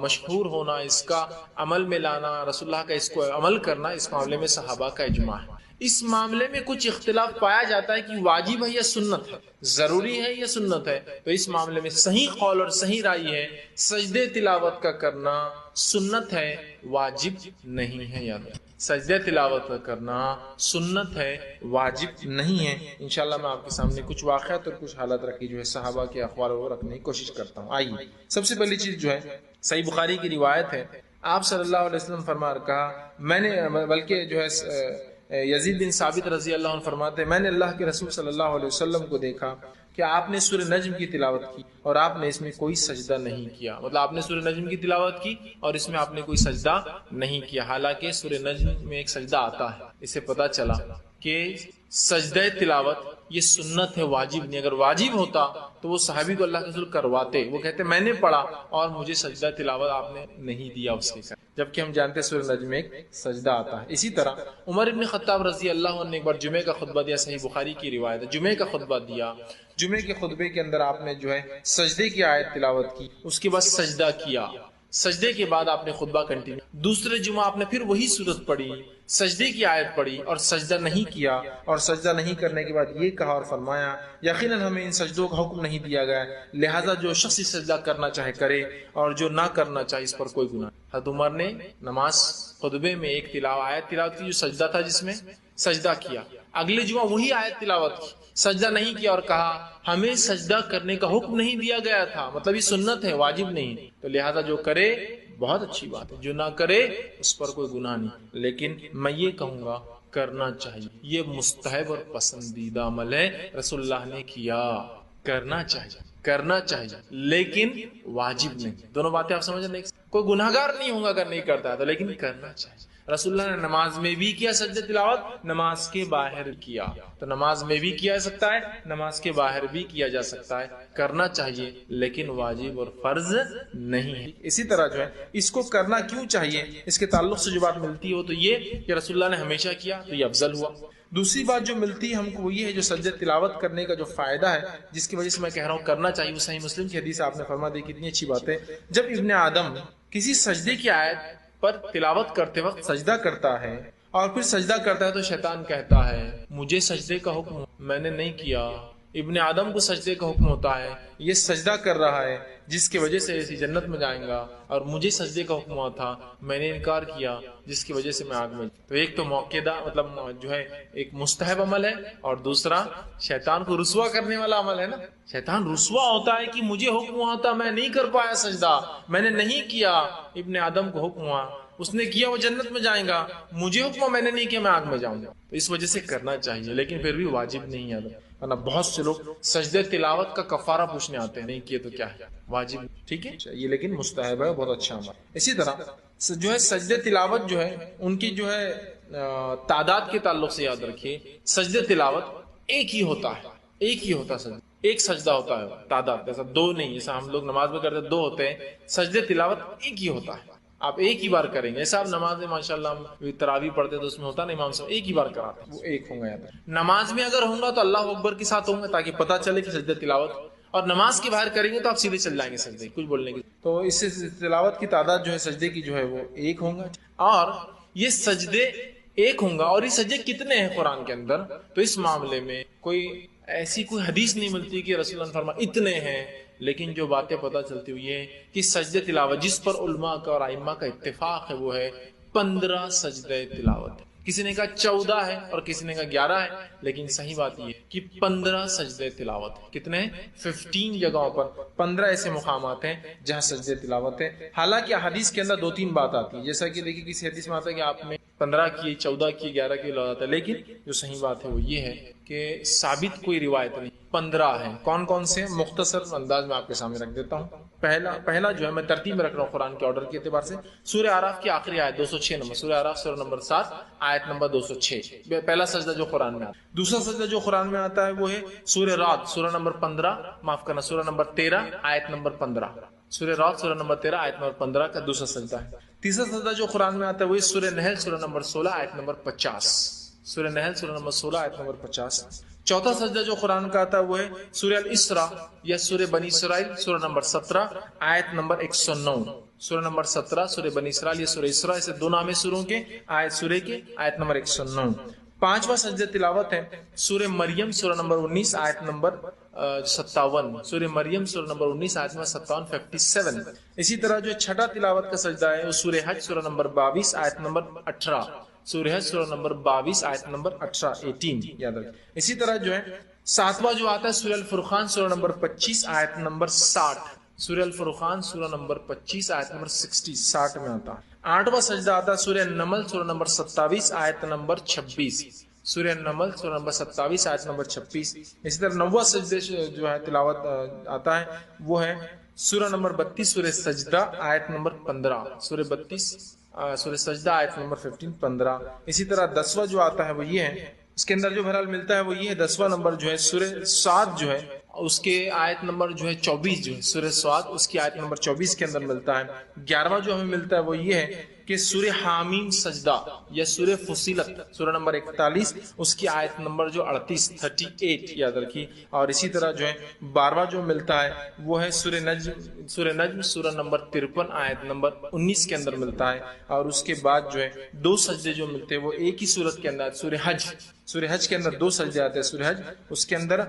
مشہور ہونا، اس کا عمل میں لانا، رسول اللہ کا اس کو عمل کرنا، اس معاملے میں صحابہ کا اجماع ہے۔ اس معاملے میں کچھ اختلاف پایا جاتا ہے کہ واجب ہے یا سنت ہے، ضروری ہے یا سنت ہے، تو اس معاملے میں صحیح قول اور صحیح رائے ہے سجدہ تلاوت کا کرنا سنت ہے، واجب نہیں ہے، یاد رکھ، سجدہ تلاوت کا کرنا سنت ہے، واجب نہیں ہے۔ انشاءاللہ میں آپ کے سامنے کچھ واقعات اور کچھ حالات رکھی جو ہے صحابہ کے اقوال وہ رکھنے کی کوشش کرتا ہوں۔ آئیے، سب سے پہلی چیز جو ہے صحیح بخاری کی روایت ہے، آپ صلی اللہ علیہ وسلم فرما کہا، میں نے بلکہ جو ہے یزید بن ثابت رضی اللہ عنہ فرماتے ہیں، میں نے اللہ کے رسول صلی اللہ علیہ وسلم کو دیکھا کہ آپ نے سورہ نجم کی تلاوت کی اور آپ نے اس میں کوئی سجدہ نہیں کیا۔ مطلب آپ نے سورہ نجم کی تلاوت کی اور اس میں آپ نے کوئی سجدہ نہیں کیا، حالانکہ سورہ نجم میں ایک سجدہ آتا ہے۔ اسے پتہ چلا کہ سجدہ تلاوت یہ سنت ہے، واجب نہیں۔ اگر واجب ہوتا تو وہ صحابی کو اللہ کے رسول کرواتے، وہ کہتے میں نے پڑھا اور مجھے سجدہ تلاوت آپ نے نہیں دیا اس کے ساتھ، جبکہ ہم جانتے ہیں سورہ نجم میں ایک سجدہ آتا ہے۔ اسی طرح عمر بن خطاب رضی اللہ عنہ نے ایک بار جمعے کا خطبہ دیا، صحیح بخاری کی روایت ہے، جمعے کا خطبہ دیا، جمعے کے خطبے کے اندر آپ نے جو ہے سجدے کی آیت تلاوت کی، اس کے بعد سجدہ کیا، سجدے کے بعد آپ نے خطبہ کنٹینیو، دوسرے جمعہ آپ نے پھر وہی صورت پڑھی، سجدے کی آیت پڑھی اور سجدہ نہیں کیا، اور سجدہ نہیں کرنے کے بعد یہ کہا اور فرمایا یقیناً ہمیں ان سجدوں کا حکم نہیں دیا گیا، لہذا جو شخص سجدہ کرنا چاہے کرے اور جو نہ کرنا چاہے اس پر کوئی گناہ۔ حضرت عمر نے نماز خطبے میں ایک آیت تلاوت کی جو سجدہ تھا، جس میں سجدہ کیا، اگلے جمعہ وہی آیت تلاوت کی، سجدہ نہیں کیا اور کہا ہمیں سجدہ کرنے کا حکم نہیں دیا گیا تھا، مطلب یہ سنت ہے، واجب نہیں، تو لہذا جو کرے بہت اچھی بات ہے، جو نہ کرے اس پر کوئی گناہ نہیں۔ لیکن میں یہ کہوں گا کرنا چاہیے، یہ مستحب اور پسندیدہ عمل ہے، رسول اللہ نے کیا، کرنا چاہیے لیکن واجب نہیں۔ دونوں باتیں آپ سمجھ رہے ہیں، کوئی گناہگار نہیں ہوگا اگر نہیں کرتا ہے تو، لیکن کرنا چاہیے۔ رسول اللہ نے نماز میں بھی کیا سجدہ تلاوت، نماز کے باہر کیا، تو نماز میں بھی کیا جا سکتا ہے، نماز کے باہر بھی کیا جا سکتا ہے، کرنا چاہیے لیکن واجب اور فرض نہیں ہے۔ اسی طرح جو ہے اس کو کرنا کیوں چاہیے، اس کے تعلق سے جو بات ملتی ہو تو یہ کہ رسول اللہ نے ہمیشہ کیا تو یہ افضل ہوا۔ دوسری بات جو ملتی ہے ہم کو وہ یہ ہے، جو سجدہ تلاوت کرنے کا جو فائدہ ہے جس کی وجہ سے میں کہہ رہا ہوں کرنا چاہیے، وہ صحیح مسلم کی حدیث آپ نے فرما دی، کتنی اچھی بات ہے۔ جب ابن آدم کسی سجدے کی آیت پر تلاوت کرتے وقت سجدہ کرتا ہے اور پھر سجدہ کرتا ہے تو شیطان کہتا ہے مجھے سجدے کا حکم میں نے نہیں کیا، ابن آدم کو سجدے کا حکم ہوتا ہے، یہ سجدہ کر رہا ہے جس کی وجہ سے ایسی جنت میں جائیں گا، اور مجھے سجدے کا حکم ہوا تھا میں نے انکار کیا جس کی وجہ سے میں آگ میں۔ تو ایک تو موقعہ مطلب جو ہے ایک مستحب عمل ہے، اور دوسرا شیطان کو رسوا کرنے والا عمل ہے نا، شیطان رسوا ہوتا ہے کہ مجھے حکم ہوا تھا میں نہیں کر پایا سجدہ، میں نے نہیں کیا، ابن آدم کو حکم ہوا اس نے کیا وہ جنت میں جائیں گا، مجھے حکم میں نے نہیں کیا میں آگ میں جاؤں گا. تو اس وجہ سے کرنا چاہیے، لیکن پھر بھی واجب نہیں ہے. ورنہ بہت سے لوگ سجدے تلاوت کا کفارہ پوچھنے آتے ہیں، نہیں کیے تو کیا ہے، واجب. ٹھیک ہے یہ لیکن مستحب ہے، بہت اچھا عمل. اسی طرح جو ہے سجدے تلاوت جو ہے ان کی جو ہے تعداد کے تعلق سے یاد رکھیے، سجدے تلاوت ایک ہی ہوتا ہے، ایک ہی ہوتا ہے، ایک سجدہ ہوتا ہے. تعداد جیسا دو نہیں، جیسا ہم لوگ نماز میں کرتے دو ہوتے ہیں، سجدے تلاوت ایک ہی ہوتا ہے. آپ ایک ہی بار کریں گے. ایسا آپ نماز میں ماشاءاللہ ہم تراویح پڑھتے تو اس میں ہوتا نہیں، امام صاحب ایک ہی بار کراتے ہیں، وہ ایک ہوں گا. نماز میں اگر ہوں گا تو اللہ اکبر کے ساتھ ہوں گے تاکہ پتہ چلے کہ سجدے تلاوت، اور نماز کے باہر کریں گے تو آپ سیدھے چل جائیں گے سجدے کچھ بولنے کی. تو اس سے تلاوت کی تعداد جو ہے سجدے کی جو ہے وہ ایک ہوں گا. اور یہ سجدے ایک ہوں گا. اور یہ سجدے کتنے ہیں قرآن کے اندر؟ تو اس معاملے میں ایسی کوئی حدیث نہیں ملتی کہ رسول اللہ فرمایا اتنے ہیں، لیکن جو باتیں پتہ چلتی ہوئی ہے کہ سجدے تلاوت جس پر علماء کا اور ائمہ کا اتفاق ہے وہ ہے 15 سجدے تلاوت. کسی نے کہا 14 ہے اور کسی نے کہا 11 ہے، لیکن صحیح بات یہ ہے کہ 15 سجدے تلاوت. کتنے؟ 15 جگہوں پر 15 ایسے مقامات ہیں جہاں سجدے تلاوت ہے. حالانکہ حدیث کے اندر 2-3 بات آتی ہے، جیسا کہ دیکھیے کسی حدیث میں آتا ہے کہ آپ نے 15 کیے، 14 کیے، 11 کیے لگاتا ہے، لیکن جو صحیح بات ہے وہ یہ ہے کہ ثابت کوئی روایت نہیں. 15 ہیں. کون کون سے؟ مختصر انداز میں آپ کے سامنے رکھ دیتا ہوں. پہلا جو ہے میں ترتیب میں رکھ رہا ہوں قرآن کے آرڈر کے اعتبار سے، سورہ اعراف کی آخری آیت 206 نمبر، سورہ اعراف سورہ نمبر 7 آیت نمبر 206، پہلا سجدہ جو قرآن میں آتا ہے. دوسرا سجدہ جو قرآن میں آتا ہے وہ ہے سورہ رعد سورہ نمبر 15، معاف کرنا سورہ نمبر 13 آیت نمبر 15. سورہ رعد سورہ نمبر 13 آیت نمبر 15 کا دوسرا سجدہ ہے. تیسرا سجدہ جو قرآن میں آتا ہے وہ سورہ نحل سورہ نمبر 16 آیت نمبر 50، سورہ نحل سورہ نمبر 16 آیت نمبر 50. چوتھا سجدہ جو قرآن کا آتا ہے وہ ہے سورہ الاسراء یا سورہ بنی اسرائیل سورہ نمبر 17 آیت نمبر 109. سورہ نمبر 17 سورہ بنی اسرائیل یا سورہ اسراء، اسے دو نام سوروں کے سورہ کے آیت نمبر 109. پانچواں سجدہ تلاوت ہے سورہ مریم سورہ نمبر 19 آیت نمبر 57، سورہ مریم سورہ نمبر 19 آیت نمبر 57. اسی طرح جو چھٹا تلاوت کا سجدہ ہے وہ سورہ حج سورہ نمبر 22 آیت نمبر 18، سورہ حج سورہ نمبر 22 آیت نمبر 18 یاد رکھیں. اسی طرح جو ہے ساتواں جو آتا ہے سورہ الفرقان سورہ نمبر 25 آیت نمبر 60، سورہ الفرقان سورہ نمبر 25 آیت نمبر 60 میں آتا ہے. آٹھواں سجدہ آتا ہے سورہ نمل سورہ نمبر 27 آیت نمبر 26، سورہ نمل سورہ نمبر 27 آیت نمبر 26. اسی طرح نواں سجدے جو ہے تلاوت آتا ہے وہ ہے سورہ نمبر 32 سورہ سجدہ آیت نمبر 15، سورہ 32 سورہ سجدہ آیت نمبر 15. اسی طرح 10واں جو آتا ہے وہ یہ ہے، اس کے اندر جو بہرحال ملتا ہے وہ یہ ہے 10واں نمبر جو ہے سورہ سعد جو ہے اس کے آیت نمبر جو ہے 24 جو ہے سورہ سعد اس کی آیت نمبر 24 کے اندر ملتا ہے. 11واں جو ہمیں ملتا ہے وہ یہ ہے کہ سورہ حامیم سجدہ یا سورہ فصیلت سورہ نمبر 41 اس کی آیت نمبر جو 38 یاد رکھیے. اور اسی طرح جو ہے 12واں جو ملتا ہے وہ ہے سورہ نجم سورہ نمبر 53 آیت نمبر 19 کے اندر ملتا ہے. اور اس کے بعد جو ہے دو سجدے جو ملتے ہیں وہ ایک ہی صورت کے اندر، سورہ حج کے اندر دو سجدے آتے ہیں. سورہ حج اس کے اندر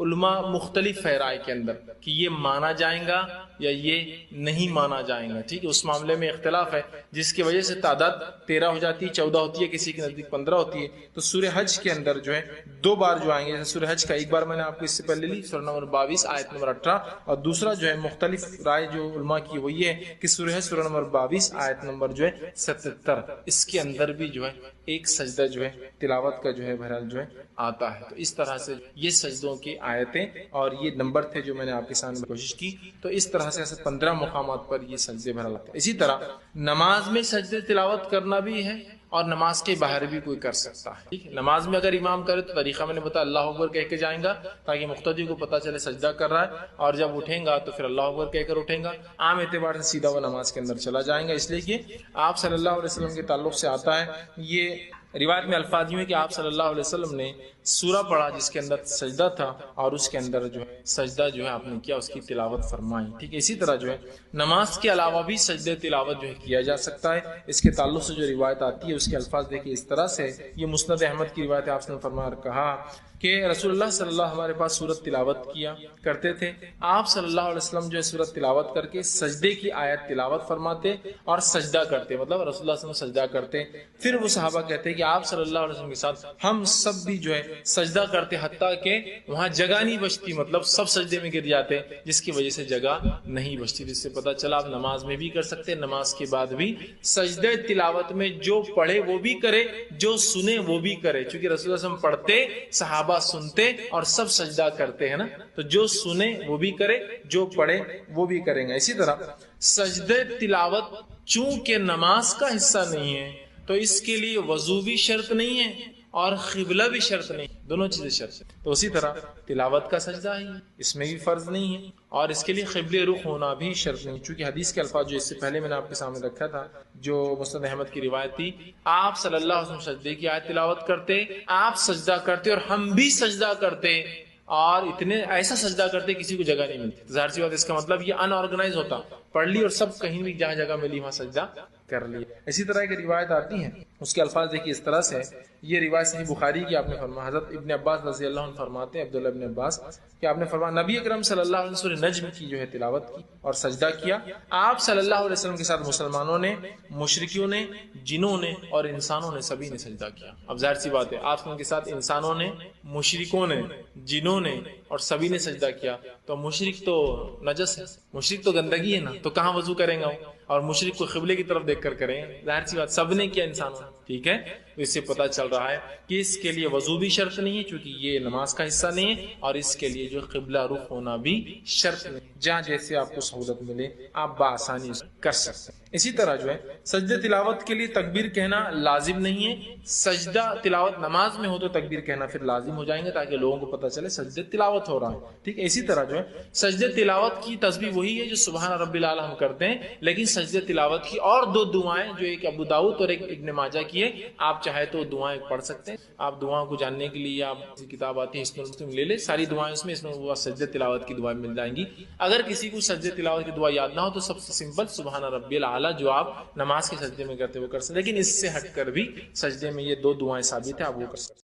علماء مختلف ہے رائے کے اندر کہ یہ مانا جائیں گا یا یہ نہیں مانا جائیں گا. ٹھیک ہے، اس معاملے میں اختلاف ہے جس کی وجہ سے تعداد 13 ہو جاتی ہے، 14 ہوتی ہے، کسی کے نزدیک 15 ہوتی ہے. تو سورہ حج کے اندر جو ہے دو بار جو آئیں گے، جیسے سورہ حج کا ایک بار میں نے آپ کو اس سے پہلے لی سورہ نمبر 22 آیت نمبر 18، اور دوسرا جو ہے مختلف رائے جو علماء کی وہ یہ ہے کہ سورہ حج سورہ نمبر 22 آیت نمبر جو ہے 77، اس کے اندر بھی جو ہے ایک سجدہ جو ہے تلاوت کا جو ہے بہرحال جو ہے آتا ہے. تو اس طرح سے یہ سجدوں کی آیتیں اور یہ نمبر تھے جو میں نے آپ کے سامنے کوشش کی. تو اس طرح سے ایسے 15 مقامات پر یہ سجدے بہرحال آتے ہیں. اسی طرح نماز میں سجدے تلاوت کرنا بھی ہے اور نماز کے باہر بھی کوئی کر سکتا ہے. ٹھیک ہے، نماز میں اگر امام کرے تو طریقہ میں نے بتایا اللہ اکبر کہہ کے جائیں گا تاکہ مقتدی کو پتہ چلے سجدہ کر رہا ہے، اور جب اٹھیں گا تو پھر اللہ اکبر کہہ کر اٹھیں گا. عام اعتبار سے سیدھا وہ نماز کے اندر چلا جائیں گا، اس لیے کہ آپ صلی اللہ علیہ وسلم کے تعلق سے آتا ہے. یہ روایت میں الفاظ یوں ہے کہ آپ صلی اللہ علیہ وسلم نے سورہ پڑھا جس کے اندر سجدہ تھا، اور اس کے اندر جو ہے سجدہ جو ہے آپ نے کیا، اس کی تلاوت فرمائی. ٹھیک ہے، اسی طرح جو ہے نماز کے علاوہ بھی سجدہ تلاوت جو ہے کیا جا سکتا ہے. اس کے تعلق سے جو روایت آتی ہے اس کے الفاظ دیکھیے اس طرح سے. یہ مسند احمد کی روایت ہے، آپ نے فرمایا اور کہا کہ رسول اللہ صلی اللہ ہمارے پاس سورت تلاوت کیا کرتے تھے. آپ صلی اللہ علیہ وسلم جو ہے سورت تلاوت کر کے سجدے کی آیت تلاوت فرماتے اور سجدہ کرتے، مطلب رسول اللہ صلی اللہ علیہ وسلم سجدہ کرتے. پھر وہ صحابہ کہتے ہیں کہ آپ صلی اللہ علیہ وسلم کے ساتھ ہم سب بھی جو ہے سجدہ کرتے حتیٰ کہ وہاں جگہ نہیں بچتی، مطلب سب سجدے میں گر جاتے، جس کی وجہ سے جگہ نہیں بچتی. جس سے پتہ چلا آپ نماز میں بھی کر سکتے، نماز کے بعد بھی سجدہ تلاوت میں جو پڑھے وہ بھی کرے، جو سنے وہ بھی کرے. چونکہ رسول اللہ صلی اللہ علیہ وسلم پڑھتے، صحابہ سنتے اور سب سجدہ کرتے ہیں نا، تو جو سنے وہ بھی کرے، جو پڑھے وہ بھی کریں گے. اسی طرح سجدہ تلاوت چونکہ نماز کا حصہ نہیں ہے تو اس کے لیے وضو بھی شرط نہیں ہے اور قبلہ بھی شرط نہیں، دونوں چیزیں شرط ہے. تو اسی طرح تلاوت کا سجدہ ہی اس میں بھی فرض نہیں ہے اور اس کے لیے قبلہ رخ ہونا بھی شرط نہیں. چونکہ حدیث کے الفاظ جو اس سے پہلے میں نے آپ کے سامنے رکھا تھا، جو مسند احمد کی روایت تھی، آپ صلی اللہ علیہ وسلم سجدے کی آیت تلاوت کرتے، آپ سجدہ کرتے اور ہم بھی سجدہ کرتے، اور اتنے ایسا سجدہ کرتے کسی کو جگہ نہیں ملتی. ظاہر سی بات، اس کا مطلب یہ ان آرگنائز ہوتا، پڑھ لی اور سب کہیں بھی جہاں جگہ ملی وہاں سجدہ کر لی. اسی طرح کی روایت آتی ہیں، اس کے الفاظ دیکھیے اس طرح سے. یہ روایت صحیح بخاری کی آپ نے فرمایا، حضرت ابن عباس رضی اللہ عنہ فرماتے ہیں، عبداللہ ابن عباس، کہ آپ نے فرمایا نبی اکرم صلی اللہ علیہ وسلم سورہ نجم کی جو ہے تلاوت کی اور سجدہ کیا. آپ صلی اللہ علیہ وسلم کے ساتھ مسلمانوں نے، مشرکیوں نے، جنوں نے اور انسانوں نے سبھی نے سجدہ کیا. اب ظاہر سی بات ہے، آپ کے ساتھ انسانوں نے، مشرکوں نے، جنوں نے اور سبھی نے سجدہ کیا. تو مشرک تو نجس ہے، مشرک تو گندگی ہے نا، تو کہاں وضو کریں گا وہ؟ اور مشرک کو قبلے کی طرف دیکھ کر کریں. ظاہر سی بات سب نے کیا انسانوں نے، ٹھیک ہے. تو اس سے پتہ چل رہا ہے کہ اس کے لیے وضو بھی شرط نہیں ہے چونکہ یہ نماز کا حصہ نہیں ہے، اور اس کے لیے جو قبلہ رخ ہونا بھی شرط نہیں. جہاں جیسے آپ کو سہولت ملے آپ بآسانی کر سکتے ہیں. اسی طرح جو ہے سجدہ تلاوت کے لیے تکبیر کہنا لازم نہیں ہے. سجدہ تلاوت نماز میں ہو تو تکبیر کہنا پھر لازم ہو جائیں گے تاکہ لوگوں کو پتہ چلے سجدہ تلاوت ہو رہا ہے، ٹھیک ہے. اسی طرح جو ہے سجدہ تلاوت کی تسبیح وہی ہے جو سبحان رب الاعلی ہم کرتے ہیں، لیکن سجدہ تلاوت کی اور دو دعائیں جو ایک ابو داؤد اور ایک ابن ماجہ کی ہے، آپ چاہے تو دعائیں پڑھ سکتے ہیں. آپ دعاؤں کو جاننے کے لیے آپ کتاب آتی ہے حسن المسلم لے لیں، ساری دعائیں اس میں وہ سجدہ تلاوت کی دعائیں مل جائیں گی. اگر کسی کو سجدہ تلاوت کی دعا یاد نہ ہو تو سب سے سمپل سبحان ربی الاعلی جو آپ نماز کے سجدے میں کرتے وہ کر سکتے، لیکن اس سے ہٹ کر بھی سجدے میں یہ دو دعائیں ثابت ہیں، آپ وہ کر سکتے.